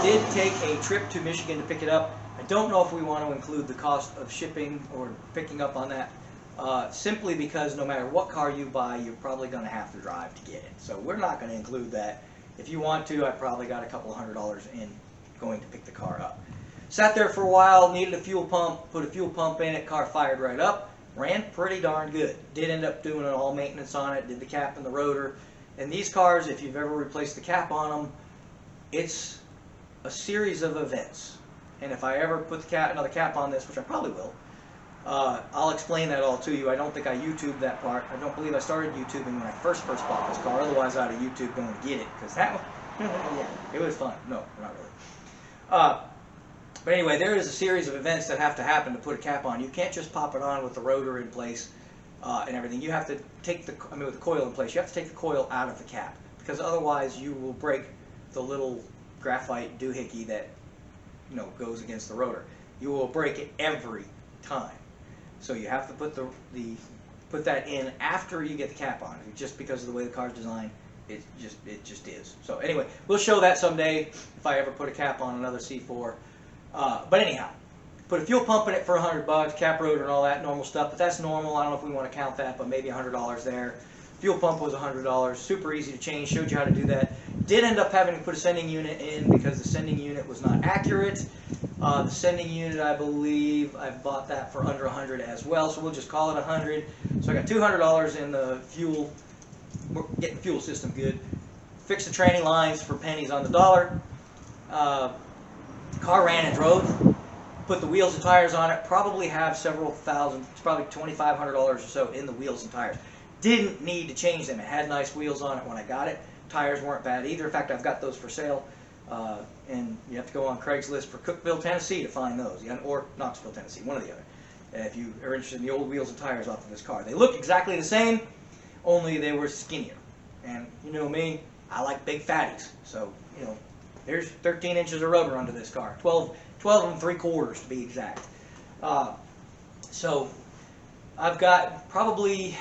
Did take a trip to Michigan to pick it up. I don't know if we want to include the cost of shipping or picking up on that. Simply because no matter what car you buy, you're probably going to have to drive to get it. So we're not going to include that. If you want to, I probably got a couple of $100 in going to pick the car up. Sat there for a while, needed a fuel pump, put a fuel pump in it, car fired right up, ran pretty darn good. Did end up doing all maintenance on it, did the cap and the rotor. And these cars, if you've ever replaced the cap on them, it's a series of events. And if I ever put another cap on this, which I probably will, I'll explain that all to you. I don't think I YouTubed that part. I don't believe I started YouTubing when I first bought this car. Otherwise, I'd have YouTube going to get it, because that one, yeah, it was fun. No, not really. But anyway, there is a series of events that have to happen to put a cap on. You can't just pop it on with the rotor in place and everything. You have to take with the coil in place, you have to take the coil out of the cap, because otherwise you will break the little graphite doohickey that goes against the rotor. You will break it every time. So you have to put that in after you get the cap on. Just because of the way the car's designed, it just is. So anyway, we'll show that someday if I ever put a cap on another C4. But anyhow, put a fuel pump in it for $100, cap rotor and all that normal stuff. But that's normal. I don't know if we want to count that, but maybe $100 there. Fuel pump was $100. Super easy to change. Showed you how to do that. Did end up having to put a sending unit in because the sending unit was not accurate. The sending unit, I believe, I bought that for under $100 as well, so we'll just call it $100. So I got $200 in the fuel, getting the fuel system good. Fixed the training lines for pennies on the dollar. Car ran and drove. Put the wheels and tires on it. Probably have several thousand, it's probably $2,500 or so in the wheels and tires. Didn't need to change them. It had nice wheels on it when I got it. Tires weren't bad either. In fact, I've got those for sale. And you have to go on Craigslist for Cookeville, Tennessee to find those, or Knoxville, Tennessee, one or the other, if you are interested in the old wheels and tires off of this car. They look exactly the same, only they were skinnier. And you know me, I like big fatties. So, there's 13 inches of rubber under this car, 12 and 3/4 to be exact. So I've got probably,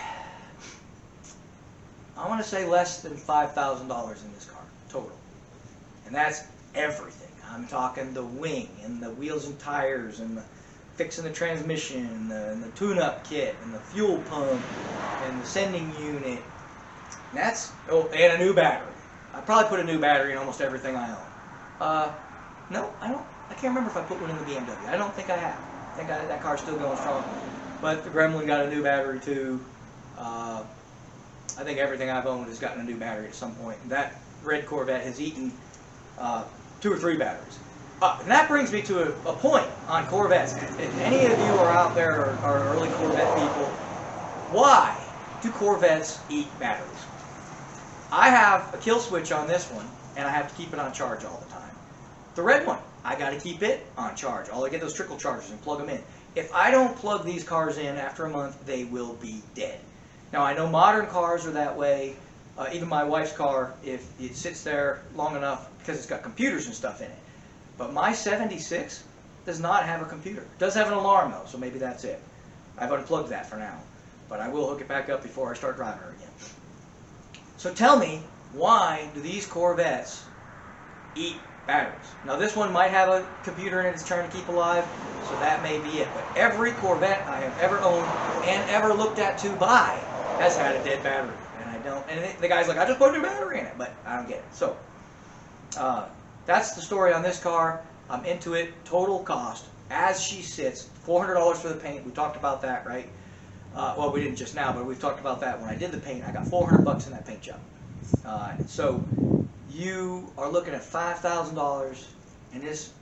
I want to say less than $5,000 in this car total. And that's everything. I'm talking the wing and the wheels and tires and the fixing the transmission and the tune-up kit and the fuel pump and the sending unit. And that's, and a new battery. I probably put a new battery in almost everything I own. No, I don't. I can't remember if I put one in the BMW. I don't think I have. I think that car's still going strong. But the Gremlin got a new battery too. I think everything I've owned has gotten a new battery at some point. That red Corvette has eaten 2 or 3 batteries. And that brings me to a point on Corvettes. If any of you are out there or are early Corvette people, why do Corvettes eat batteries? I have a kill switch on this one, and I have to keep it on charge all the time. The red one, I got to keep it on charge. I'll get those trickle chargers and plug them in. If I don't plug these cars in after a month, they will be dead. Now, I know modern cars are that way. Even my wife's car, if it sits there long enough, because it's got computers and stuff in it. But my 76 does not have a computer. It does have an alarm, though, so maybe that's it. I've unplugged that for now. But I will hook it back up before I start driving her again. So tell me, why do these Corvettes eat batteries? Now, this one might have a computer in it it's trying to keep alive, so that may be it. But every Corvette I have ever owned and ever looked at to buy has had a dead battery. And I don't, and the guy's like, I just put a new battery in it, but I don't get it. So, that's the story on this car. I'm into it. Total cost, as she sits, $400 for the paint. We talked about that, right? Well, we didn't just now, but we've talked about that when I did the paint. I got $400 in that paint job. So you are looking at $5,000, and this,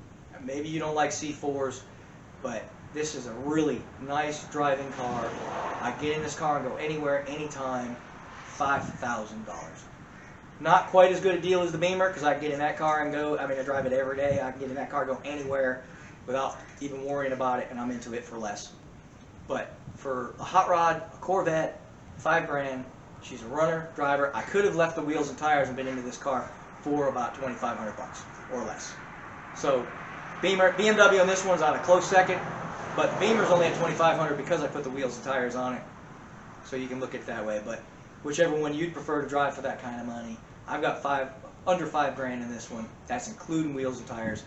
maybe you don't like C4s, but this is a really nice driving car. I get in this car and go anywhere, anytime. $5,000. Not quite as good a deal as the Beamer, because I can get in that car and go, I drive it every day. I can get in that car and go anywhere without even worrying about it, and I'm into it for less. But for a hot rod, a Corvette, $5 grand, she's a runner, driver. I could have left the wheels and tires and been into this car for about $2,500 or less. So BMW on this one's on a close second, but Beamer's only at $2,500 because I put the wheels and tires on it. So you can look at it that way. But whichever one you'd prefer to drive for that kind of money, I've got under $5 grand in this one. That's including wheels and tires.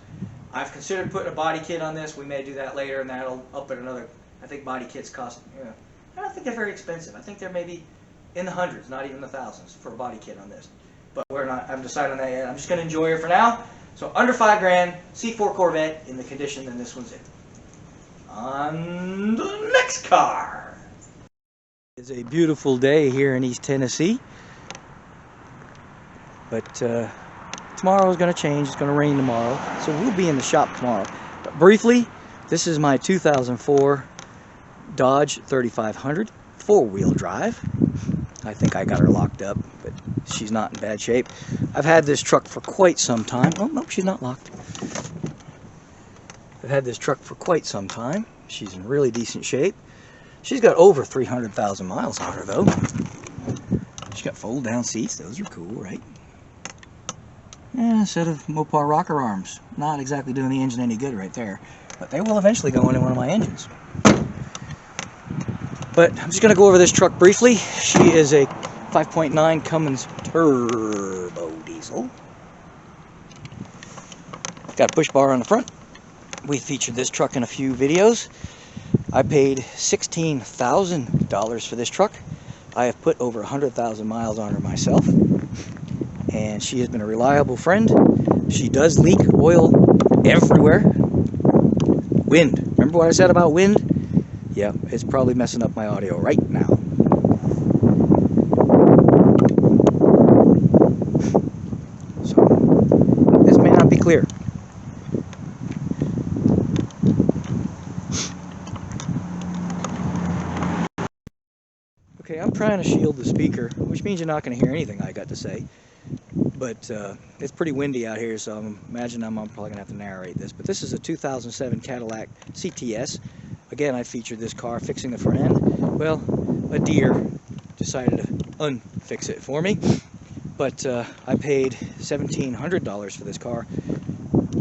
I've considered putting a body kit on this. We may do that later, and that'll up at another. I think body kits cost. I don't think they're very expensive. I think they're maybe in the hundreds, not even the thousands, for a body kit on this. But we're not. I haven't decided on that yet. I'm just going to enjoy her for now. So under $5 grand, C4 Corvette in the condition that this one's in. On the next car. It's a beautiful day here in East Tennessee, but tomorrow is going to change. It's going to rain tomorrow, so we'll be in the shop tomorrow. But briefly, this is my 2004 Dodge 3500 4-wheel drive. I think I got her locked up, but she's not in bad shape. I've had this truck for quite some time. Oh, no, she's not locked. I've had this truck for quite some time. She's in really decent shape. She's got over 300,000 miles on her, though. She's got fold-down seats. Those are cool, right? Yeah, a set of Mopar rocker arms. Not exactly doing the engine any good right there. But they will eventually go into one of my engines. But I'm just going to go over this truck briefly. She is a 5.9 Cummins turbo diesel. Got a push bar on the front. We featured this truck in a few videos. I paid $16,000 for this truck. I have put over 100,000 miles on her myself, and she has been a reliable friend. She does leak oil everywhere. Wind. Remember what I said about wind? Yeah, it's probably messing up my audio right now. So, this may not be clear. Okay, I'm trying to shield the speaker, which means you're not going to hear anything I got to say. But it's pretty windy out here, so I imagine I'm probably going to have to narrate this. But this is a 2007 Caddilac CTS. Again, I featured this car fixing the front end. Well, a deer decided to unfix it for me. But I paid $1,700 for this car.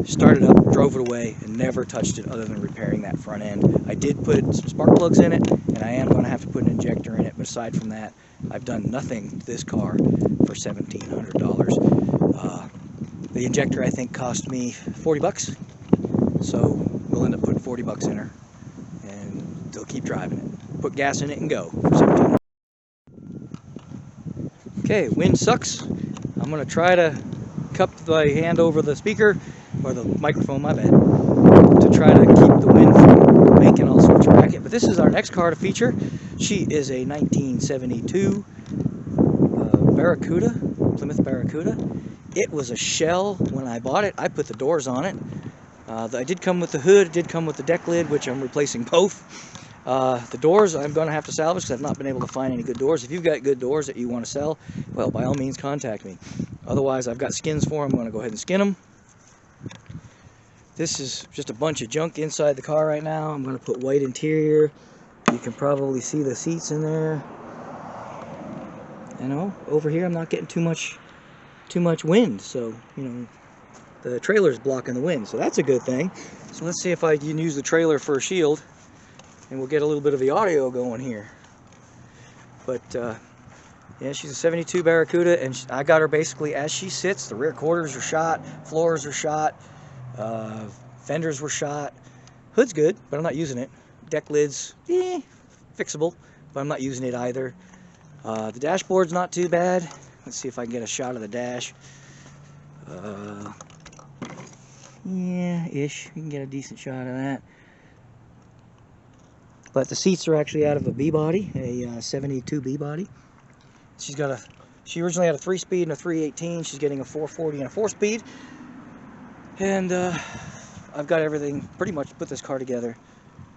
Started up, drove it away, and never touched it other than repairing that front end. I did put some spark plugs in it, and I am going to have to put an injector in it. But aside from that, I've done nothing to this car for $1,700. The injector, I think, cost me 40 bucks. So we'll end up putting 40 bucks in her, and they'll keep driving it. Put gas in it and go for $1,700. Okay, wind sucks. I'm going to try to cup my hand over the speaker, or the microphone, my bad, to try to keep the wind from making all sorts of racket. But this is our next car to feature. She is a 1972 Barracuda, Plymouth Barracuda. It was a shell when I bought it. I put the doors on it. I did come with the hood, it did come with the deck lid, which I'm replacing both. The doors I'm going to have to salvage because I've not been able to find any good doors. If you've got good doors that you want to sell, well, by all means contact me. Otherwise, I've got skins for them. I'm going to go ahead and skin them. This is just a bunch of junk inside the car right now. I'm going to put white interior. You can probably see the seats in there. You know, over here I'm not getting too much wind, so you know the trailer's blocking the wind, so that's a good thing. So let's see if I can use the trailer for a shield, and we'll get a little bit of the audio going here. But yeah, she's a 72 Barracuda, and I got her basically as she sits. The rear quarters are shot, floors are shot, fenders were shot. Hood's good, but I'm not using it. Deck lids, fixable, but I'm not using it either. The dashboard's not too bad. Let's see if I can get a shot of the dash. Yeah, ish. You can get a decent shot of that. But the seats are actually out of a B-body, a 72 B-body. She originally had a 3-speed and a 318. She's getting a 440 and a 4-speed. And I've got everything, pretty much put this car together,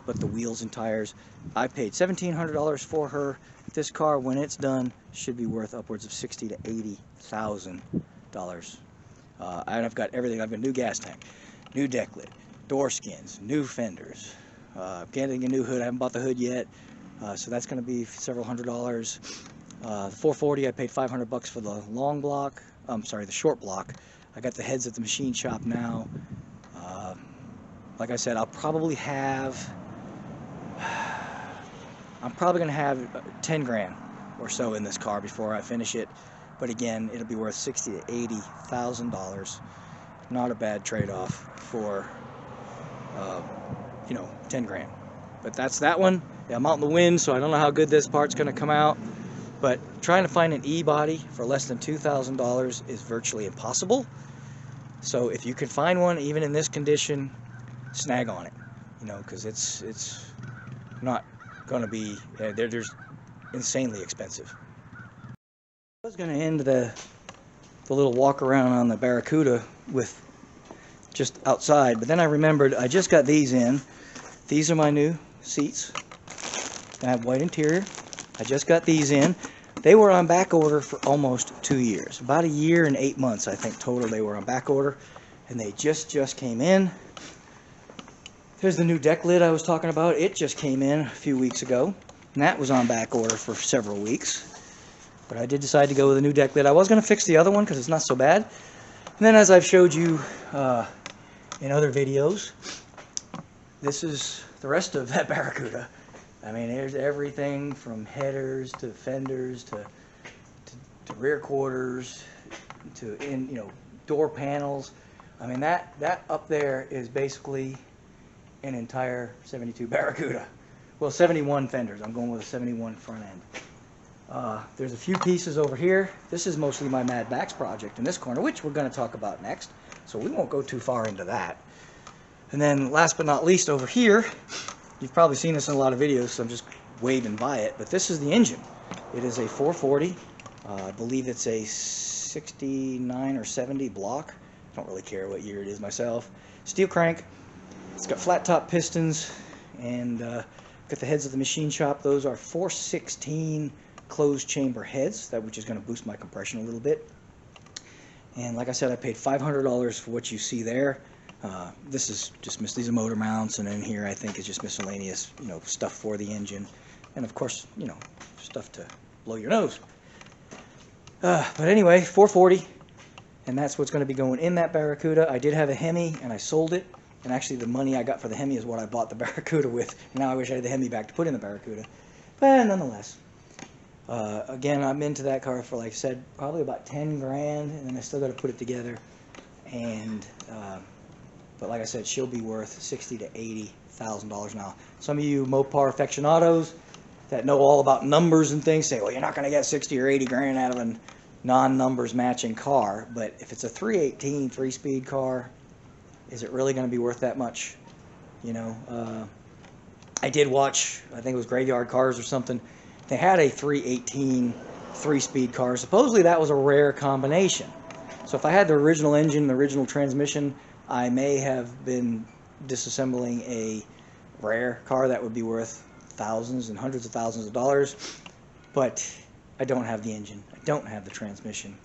but the wheels and tires. I paid $1,700 for her. This car, when it's done, should be worth upwards of $60,000 to $80,000. And I've got everything. I've got a new gas tank, new deck lid, door skins, new fenders, getting a new hood. I haven't bought the hood yet, so that's going to be several $100s. The 440, I paid $500 for the long block. The short block. I got the heads at the machine shop now. Like I said, I'm probably going to have 10 grand or so in this car before I finish it. But again, it'll be worth $60,000 to $80,000. Not a bad trade-off for, 10 grand. But that's that one. Yeah, I'm out in the wind, so I don't know how good this part's going to come out. But trying to find an E-body for less than $2,000 is virtually impossible. So if you can find one, even in this condition, snag on it. Because it's not going to be, they're just insanely expensive. I was going to end the little walk around on the Barracuda with just outside, but then I remembered I just got these in. These are my new seats. I have white interior. I just got these in. They were on back order for almost 2 years. About a year and 8 months, I think, total they were on back order. And they just came in. There's the new deck lid I was talking about. It just came in a few weeks ago. And that was on back order for several weeks. But I did decide to go with a new deck lid. I was going to fix the other one because it's not so bad. And then as I've showed you in other videos, this is the rest of that Barracuda. I mean, there's everything from headers to fenders to rear quarters to door panels. I mean, that up there is basically an entire 72 Barracuda. Well, 71 fenders. I'm going with a 71 front end. There's a few pieces over here. This is mostly my Mad Max project in this corner, which we're going to talk about next. So we won't go too far into that. And then last but not least over here, you've probably seen this in a lot of videos, so I'm just waving by it. But this is the engine. It is a 440. I believe it's a 69 or 70 block. I don't really care what year it is myself. Steel crank. It's got flat top pistons and got the heads of the machine shop. Those are 416 closed chamber heads, which is going to boost my compression a little bit. And like I said, I paid $500 for what you see there. This is just these are motor mounts, and in here I think is just miscellaneous, stuff for the engine, and of course, stuff to blow your nose. But anyway, 440, and that's what's going to be going in that Barracuda. I did have a Hemi, and I sold it, and actually the money I got for the Hemi is what I bought the Barracuda with. And now I wish I had the Hemi back to put in the Barracuda, but nonetheless. Again, I'm into that car for, like I said, probably about 10 grand, and then I still got to put it together. And but like I said, she'll be worth $60,000 to $80,000 now. Some of you Mopar aficionados that know all about numbers and things say, well, you're not going to get 60 or 80 grand out of a non-numbers matching car. But if it's a 318 3-speed car, is it really going to be worth that much? I did watch, I think it was Graveyard Cars or something. They had a 318 3-speed car. Supposedly that was a rare combination. So if I had the original engine, the original transmission, I may have been disassembling a rare car that would be worth thousands and hundreds of thousands of dollars. But I don't have the engine. I don't have the transmission.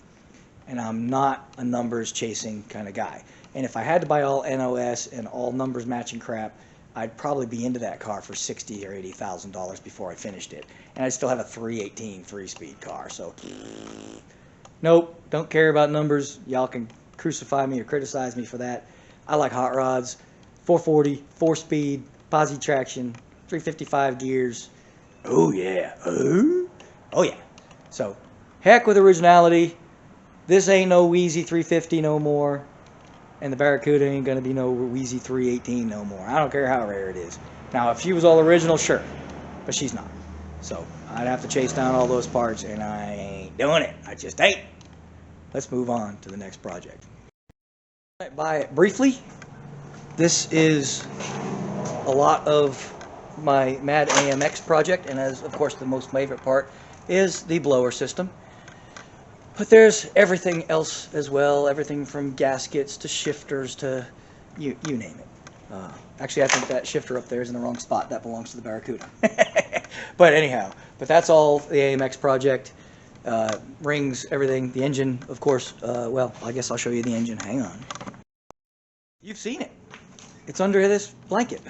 And I'm not a numbers chasing kind of guy. And if I had to buy all NOS and all numbers matching crap, I'd probably be into that car for $60,000 or $80,000 before I finished it. And I still have a 318 3-speed car. So, nope, don't care about numbers. Y'all can crucify me or criticize me for that. I like hot rods. 440, 4-speed, posi traction, 355 gears. Oh, yeah. Oh, yeah. So, heck with originality. This ain't no Wheezy 350 no more. And the Barracuda ain't going to be no Wheezy 318 no more. I don't care how rare it is. Now, if she was all original, sure. But she's not. So, I'd have to chase down all those parts, and I ain't doing it. I just ain't. Let's move on to the next project. By it briefly, this is a lot of my Mad AMX project, and as, of course, the most favorite part is the blower system. But there's everything else as well, everything from gaskets to shifters to you name it. Actually, I think that shifter up there is in the wrong spot. That belongs to the Barracuda. But anyhow, that's all the AMX project. Rings, everything. The engine, of course. Well, I guess I'll show you the engine. Hang on. You've seen it. It's under this blanket.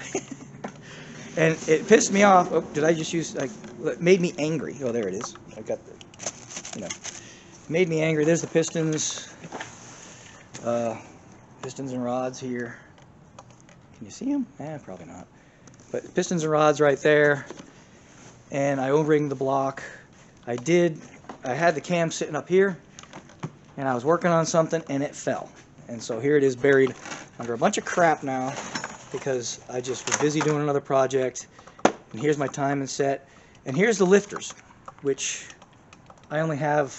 And it pissed me off. Oh, did I just use... it made me angry. Oh, there it is. I got the... Made me angry. There's the pistons. Pistons and rods here. Can you see them? Probably not. But pistons and rods right there. And I O-ringed the block. I had the cam sitting up here, and I was working on something, and it fell. And so here it is buried under a bunch of crap now, because I just was busy doing another project. And here's my timing set. And here's the lifters, which I only have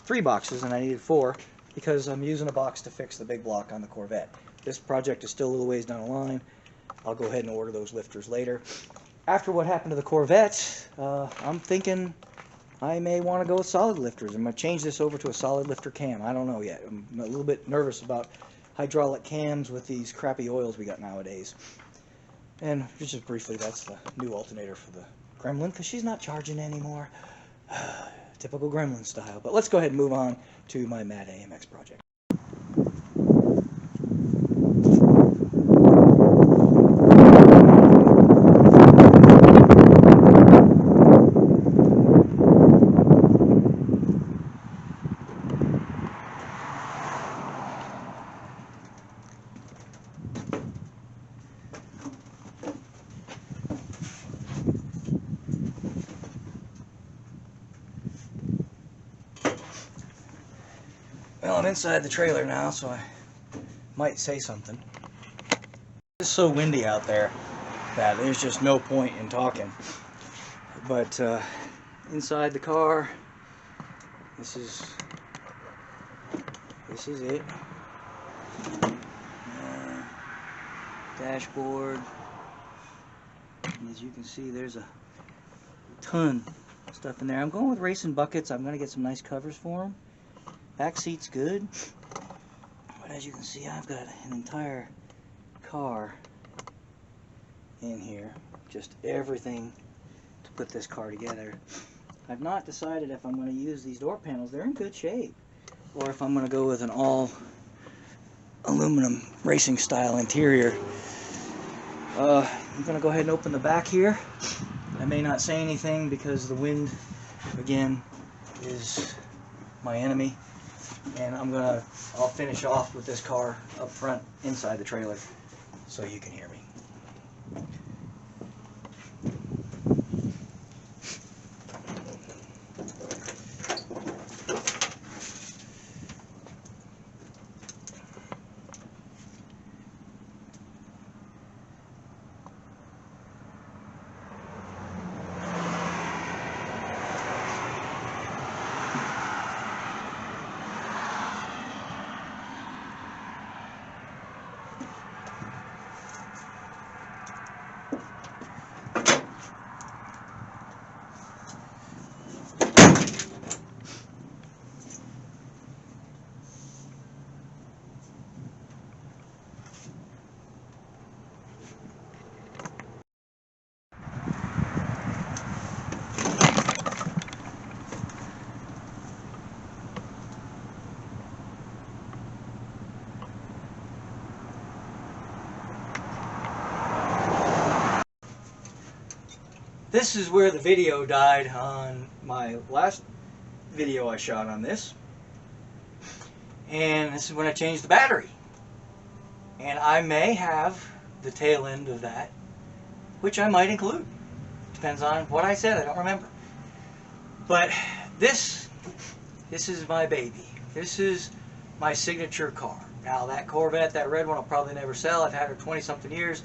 3 boxes, and I needed 4 because I'm using a box to fix the big block on the Corvette. This project is still a little ways down the line. I'll go ahead and order those lifters later. After what happened to the Corvette, I'm thinking I may want to go with solid lifters. I'm going to change this over to a solid lifter cam. I don't know yet. I'm a little bit nervous about hydraulic cams with these crappy oils we got nowadays. And just briefly, that's the new alternator for the Gremlin, because she's not charging anymore. Typical Gremlin style. But let's go ahead and move on to my Mad AMX project. Well, I'm inside the trailer now, so I might say something. It's so windy out there that there's just no point in talking. But inside the car. This is it. Dashboard. And as you can see, there's a ton of stuff in there. I'm going with racing buckets. I'm going to get some nice covers for them. Back seat's good. But as you can see, I've got an entire car in here. Just everything to put this car together. I've not decided if I'm going to use these door panels. They're in good shape. Or if I'm going to go with an all aluminum racing style interior. I'm going to go ahead and open the back here. I may not say anything because the wind, again, is my enemy. And I'll finish off with this car up front inside the trailer so you can hear me. This is where the video died on my last video I shot on this. And this is when I changed the battery. And I may have the tail end of that, which I might include. Depends on what I said, I don't remember. But this is my baby. This is my signature car. Now that Corvette, that red one, I'll probably never sell. I've had her 20-something years.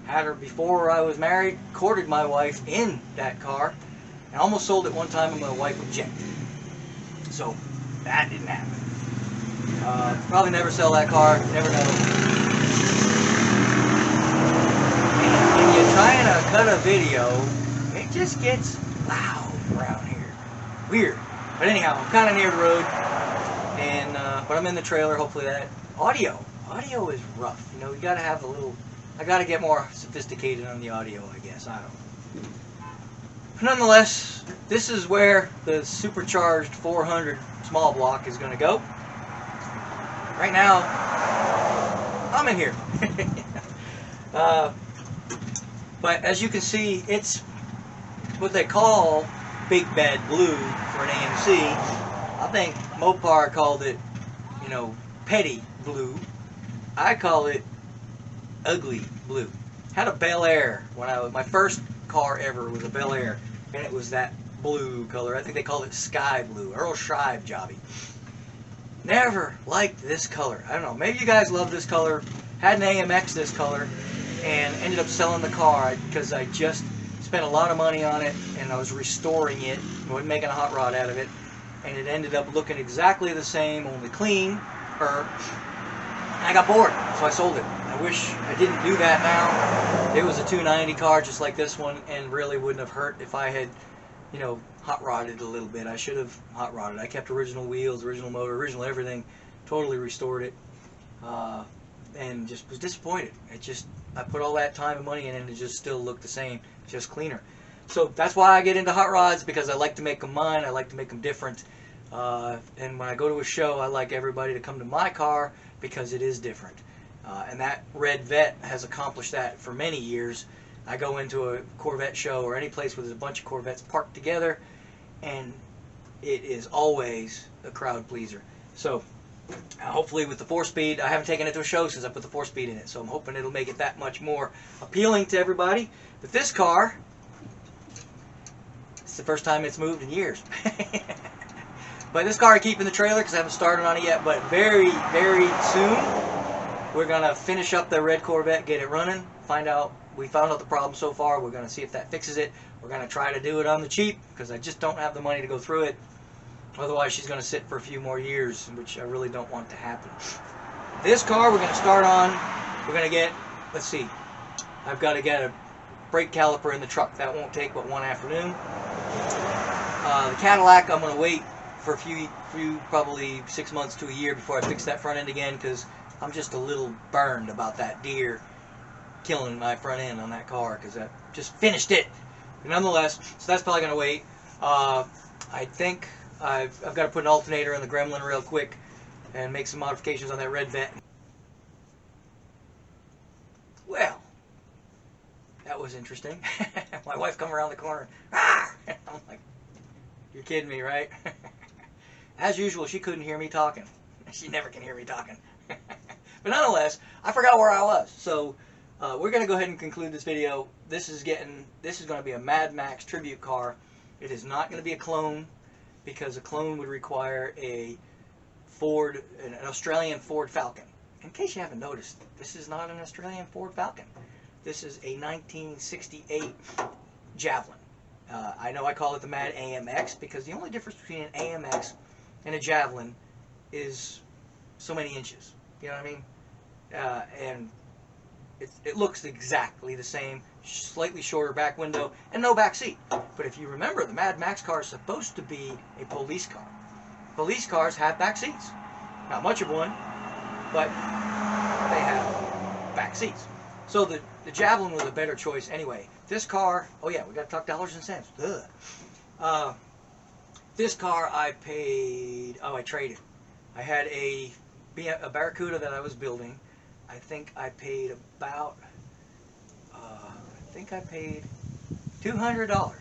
Had her before I was married, courted my wife in that car, and almost sold it one time and my wife objected. So that didn't happen. Probably never sell that car, never know. And when you're trying to cut a video, it just gets loud around here. Weird. But anyhow, I'm kind of near the road, and but I'm in the trailer. Hopefully that audio is rough. You know, you got to have a little. I got to get more sophisticated on the audio, I guess. I don't know. But nonetheless, this is where the supercharged 400 small block is going to go. Right now, I'm in here. But as you can see, it's what they call Big Bad Blue for an AMC. I think Mopar called it, you know, Petty Blue. I call it Ugly Blue. Had a Bel Air when my first car ever was a Bel Air, and it was that blue color. I think they called it Sky Blue, Earl Scheib jobby. Never liked this color. I don't know. Maybe you guys love this color. Had an AMX this color, and ended up selling the car because I just spent a lot of money on it, and I was restoring it. I wasn't making a hot rod out of it, and it ended up looking exactly the same, only clean. I got bored, so I sold it. I wish I didn't do that now. It was a 290 car just like this one, and really wouldn't have hurt if I had, you know, hot rodded a little bit. I should have hot rodded. I kept original wheels, original motor, original everything, totally restored it, and just was disappointed. I put all that time and money in it, and it just still looked the same, just cleaner. So that's why I get into hot rods, because I like to make them mine. I like to make them different. And when I go to a show, I like everybody to come to my car because it is different. And that red Vet has accomplished that for many years. I go into a Corvette show or any place where there's a bunch of Corvettes parked together, and it is always a crowd pleaser. So hopefully with the 4-speed, I haven't taken it to a show since I put the 4-speed in it, so I'm hoping it'll make it that much more appealing to everybody. But this car, it's the first time it's moved in years. But this car I keep in the trailer because I haven't started on it yet, but very, very soon we're going to finish up the red Corvette, get it running, find out we found out the problem so far. We're going to see if that fixes it. We're going to try to do it on the cheap because I just don't have the money to go through it. Otherwise, she's going to sit for a few more years, which I really don't want to happen. This car we're going to start on. We're going to get, let's see, I've got to get a brake caliper in the truck. That won't take but one afternoon. The Cadillac, I'm going to wait for a few, probably 6 months to a year before I fix that front end again, because I'm just a little burned about that deer killing my front end on that car, because I just finished it. But nonetheless, so that's probably going to wait. I think I've got to put an alternator in the Gremlin real quick and make some modifications on that red vent. Well, that was interesting. My wife come around the corner. Ah! I'm like, you're kidding me, right? As usual, she couldn't hear me talking. She never can hear me talking. But nonetheless, I forgot where I was. So we're going to go ahead and conclude this video. This is going to be a Mad Max tribute car. It is not going to be a clone, because a clone would require an Australian Ford Falcon. In case you haven't noticed, this is not an Australian Ford Falcon. This is a 1968 Javelin. I know I call it the Mad AMX because the only difference between an AMX and a Javelin is so many inches. You know what I mean? And it looks exactly the same, slightly shorter back window and no back seat. But if you remember, the Mad Max car is supposed to be a police car. Police cars have back seats. Not much of one, but they have back seats. So the Javelin was a better choice anyway. This car, oh yeah, we got to talk dollars and cents. This car I paid, I traded. I had a Barracuda that I was building. I think I paid about, $200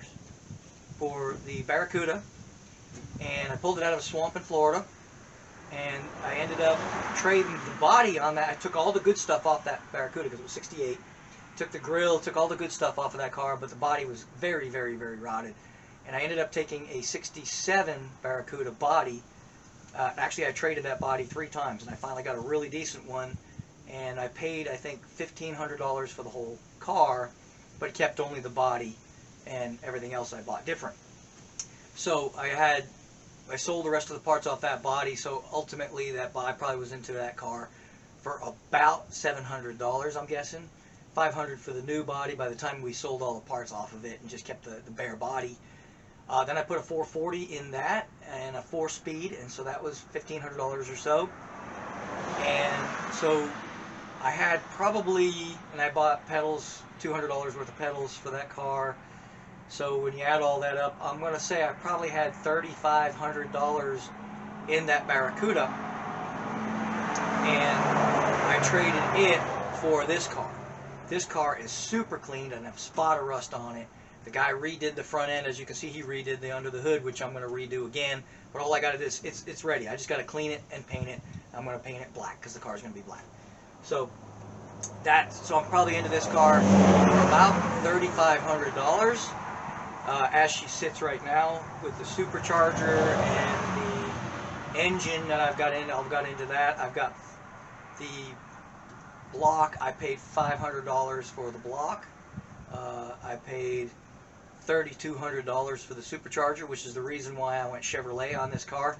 for the Barracuda, and I pulled it out of a swamp in Florida, and I ended up trading the body on that. I took all the good stuff off that Barracuda because it was 68. Took the grill, took all the good stuff off of that car, but the body was very, very, very rotted. And I ended up taking a 67 Barracuda body. Actually, I traded that body 3 times, and I finally got a really decent one. And I paid, I think, $1,500 for the whole car, but kept only the body, and everything else I bought different. So I sold the rest of the parts off that body, so ultimately that body probably was into that car for about $700, I'm guessing. $500 for the new body by the time we sold all the parts off of it and just kept the bare body. Then I put a 440 in that and a 4-speed, and so that was $1,500 or so. And so I had probably, and I bought pedals, $200 worth of pedals for that car. So when you add all that up, I'm going to say I probably had $3,500 in that Barracuda, and I traded it for this car. This car is super clean, doesn't have a spot of rust on it. The guy redid the front end. As you can see, he redid the under the hood, which I'm going to redo again. But all I got to do is, it's ready. I just got to clean it and paint it. I'm going to paint it black because the car is going to be black. So I'm probably into this car for about $3,500 as she sits right now, with the supercharger and the engine that I've got into that. I've got the block. I paid $500 for the block. I paid $3,200 for the supercharger, which is the reason why I went Chevrolet on this car.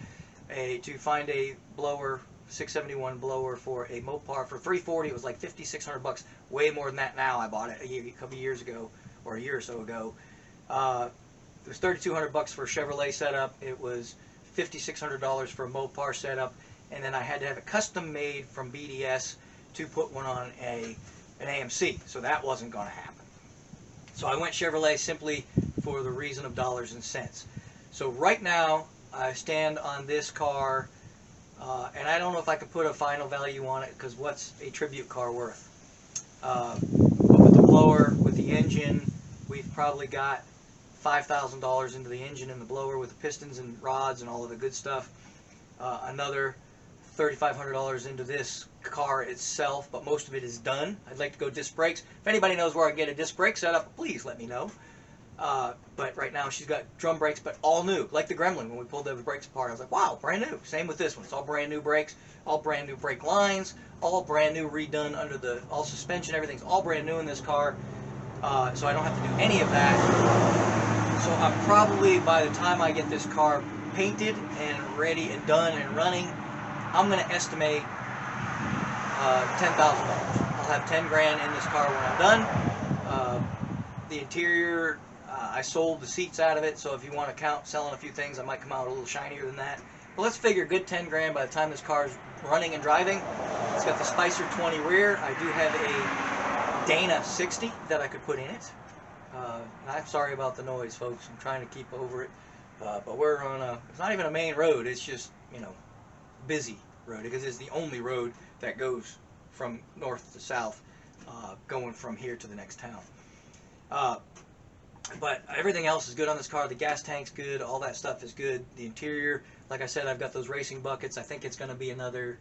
To find a blower, 671 blower for a Mopar for $340, it was like $5,600 bucks. Way more than that now. I bought it a couple years ago, or a year or so ago. It was $3,200 bucks for a Chevrolet setup. It was $5,600 for a Mopar setup, and then I had to have it custom made from BDS to put one on an AMC. So that wasn't going to happen. So I went Chevrolet simply for the reason of dollars and cents. So right now I stand on this car, and I don't know if I could put a final value on it, because what's a tribute car worth? But with the blower, with the engine, we've probably got $5,000 into the engine and the blower with the pistons and rods and all of the good stuff. Another $3,500 into this car itself, but most of it is done. I'd like to go disc brakes. If anybody knows where I can get a disc brake setup, please let me know. But right now she's got drum brakes, but all new, like the Gremlin. When we pulled the brakes apart, I was like, wow, brand new. Same with this one. It's all brand new brakes, all brand new brake lines, all brand new, redone under all suspension, everything's all brand new in this car. so I don't have to do any of that. So I'm probably, by the time I get this car painted and ready and done and running, I'm going to estimate $10,000. I'll have 10 grand in this car when I'm done. The interior, I sold the seats out of it, so if you want to count selling a few things, I might come out a little shinier than that. But let's figure good 10 grand by the time this car is running and driving. It's got the Spicer 20 rear. I do have a Dana 60 that I could put in it. I'm sorry about the noise, folks. I'm trying to keep over it. But we're on a, it's not even a main road, it's just, you know, busy road, because it's the only road that goes from north to south, going from here to the next town. But everything else is good on this car. The gas tank's good, all that stuff is good. The interior, like I said, I've got those racing buckets. I think it's going to be another,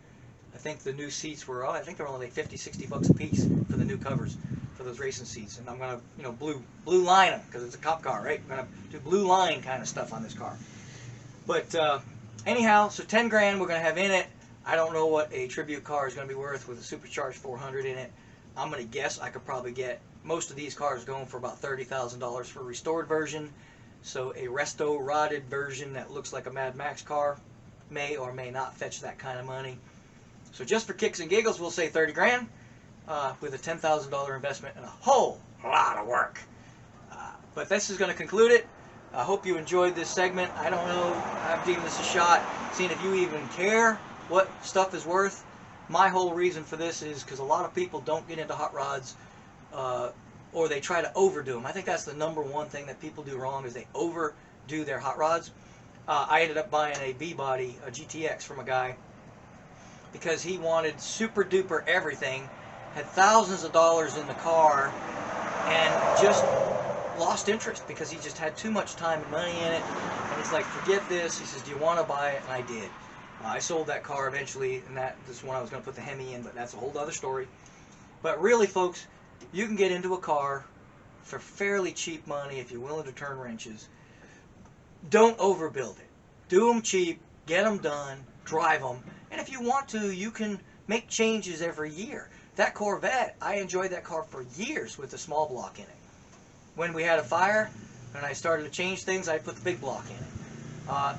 I think the new seats were, I think they're only like 50, 60 bucks a piece for the new covers for those racing seats. And I'm going to, you know, blue line them, because it's a cop car, right? I'm going to do blue line kind of stuff on this car. But anyhow, so 10 grand we're going to have in it. I don't know what a tribute car is going to be worth with a supercharged 400 in it. I'm going to guess I could probably get most of these cars going for about $30,000 for a restored version. So a resto rotted version that looks like a Mad Max car may or may not fetch that kind of money. So just for kicks and giggles, we'll say 30 grand with a $10,000 investment and a whole lot of work. But this is going to conclude it. I hope you enjoyed this segment. I don't know, I'm giving this a shot, seeing if you even care what stuff is worth. My whole reason for this is because a lot of people don't get into hot rods, or they try to overdo them. I think that's the number one thing that people do wrong, is they overdo their hot rods. I ended up buying a B-body, a GTX, from a guy because he wanted super duper everything, had thousands of dollars in the car, and just lost interest because he just had too much time and money in it. And he's like, forget this. He says, do you want to buy it? And I did. I sold that car eventually, and this one I was going to put the Hemi in, but that's a whole other story. But really, folks, you can get into a car for fairly cheap money if you're willing to turn wrenches. Don't overbuild it. Do them cheap, get them done, drive them, and if you want to, you can make changes every year. That Corvette, I enjoyed that car for years with the small block in it. When we had a fire and I started to change things, I put the big block in it.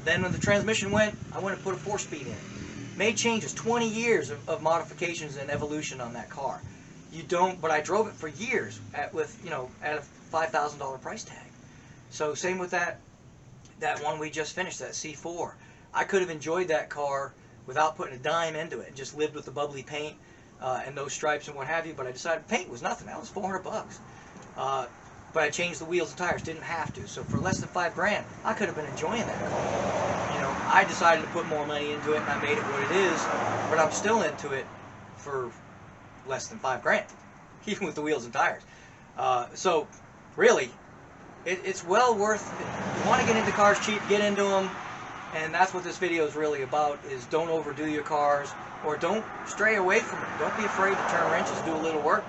Then when the transmission went, I went and put a 4-speed in it. Made changes, 20 years of modifications and evolution on that car. You don't, but I drove it for years at a $5,000 price tag. So same with that one we just finished, that C4. I could have enjoyed that car without putting a dime into it and just lived with the bubbly paint and those stripes and what have you, but I decided paint was nothing. That was 400 bucks. But I changed the wheels and tires, didn't have to. So for less than 5 grand, I could have been enjoying that car. You know, I decided to put more money into it and I made it what it is, but I'm still into it for less than 5 grand, even with the wheels and tires. So really, it's well worth it. If you want to get into cars cheap, get into them. And that's what this video is really about, is don't overdo your cars, or don't stray away from it. Don't be afraid to turn wrenches, do a little work.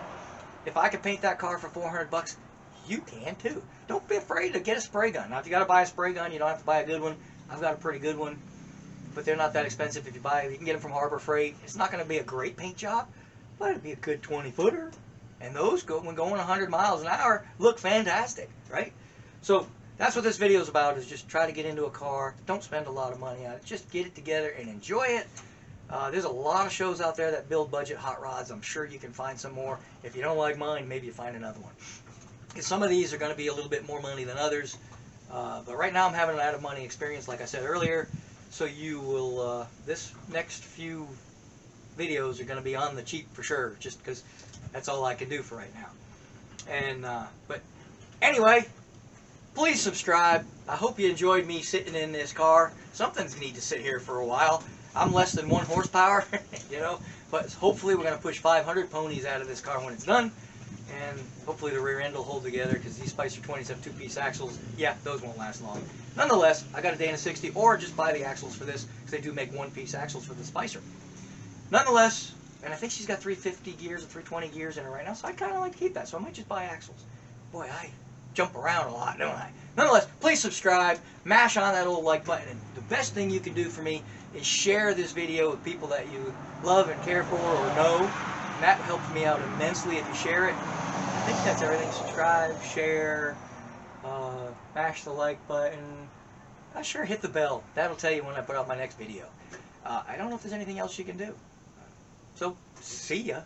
If I could paint that car for 400 bucks, you can too. Don't be afraid to get a spray gun. Now, if you got to buy a spray gun, you don't have to buy a good one. I've got a pretty good one, but they're not that expensive. If you buy it, you can get them from Harbor Freight. It's not going to be a great paint job, but it'd be a good 20-footer. And those, when going 100 miles an hour, look fantastic, right? So that's what this video is about, is just try to get into a car. Don't spend a lot of money on it. Just get it together and enjoy it. There's a lot of shows out there that build budget hot rods. I'm sure you can find some more. If you don't like mine, maybe you find another one. Some of these are going to be a little bit more money than others. But right now I'm having an out-of-money experience, like I said earlier. So you will, this next few videos are going to be on the cheap for sure, just because that's all I can do for right now. And but anyway, please subscribe. I hope you enjoyed me sitting in this car. Something's need to sit here for a while. I'm less than 1 horsepower, you know, but hopefully we're going to push 500 ponies out of this car when it's done. And hopefully the rear end will hold together, because these Spicer 20s have 2-piece axles. Yeah, those won't last long. Nonetheless, I got a Dana 60, or just buy the axles for this, because they do make 1-piece axles for the Spicer. Nonetheless, and I think she's got 350 gears or 320 gears in her right now, so I kind of like to keep that, so I might just buy axles. Boy, I jump around a lot, don't I? Nonetheless, please subscribe, mash on that old like button, and the best thing you can do for me is share this video with people that you love and care for or know. And that helps me out immensely if you share it. I think that's everything. Subscribe, share, mash the like button. Sure, hit the bell. That'll tell you when I put out my next video. I don't know if there's anything else you can do. So, see ya.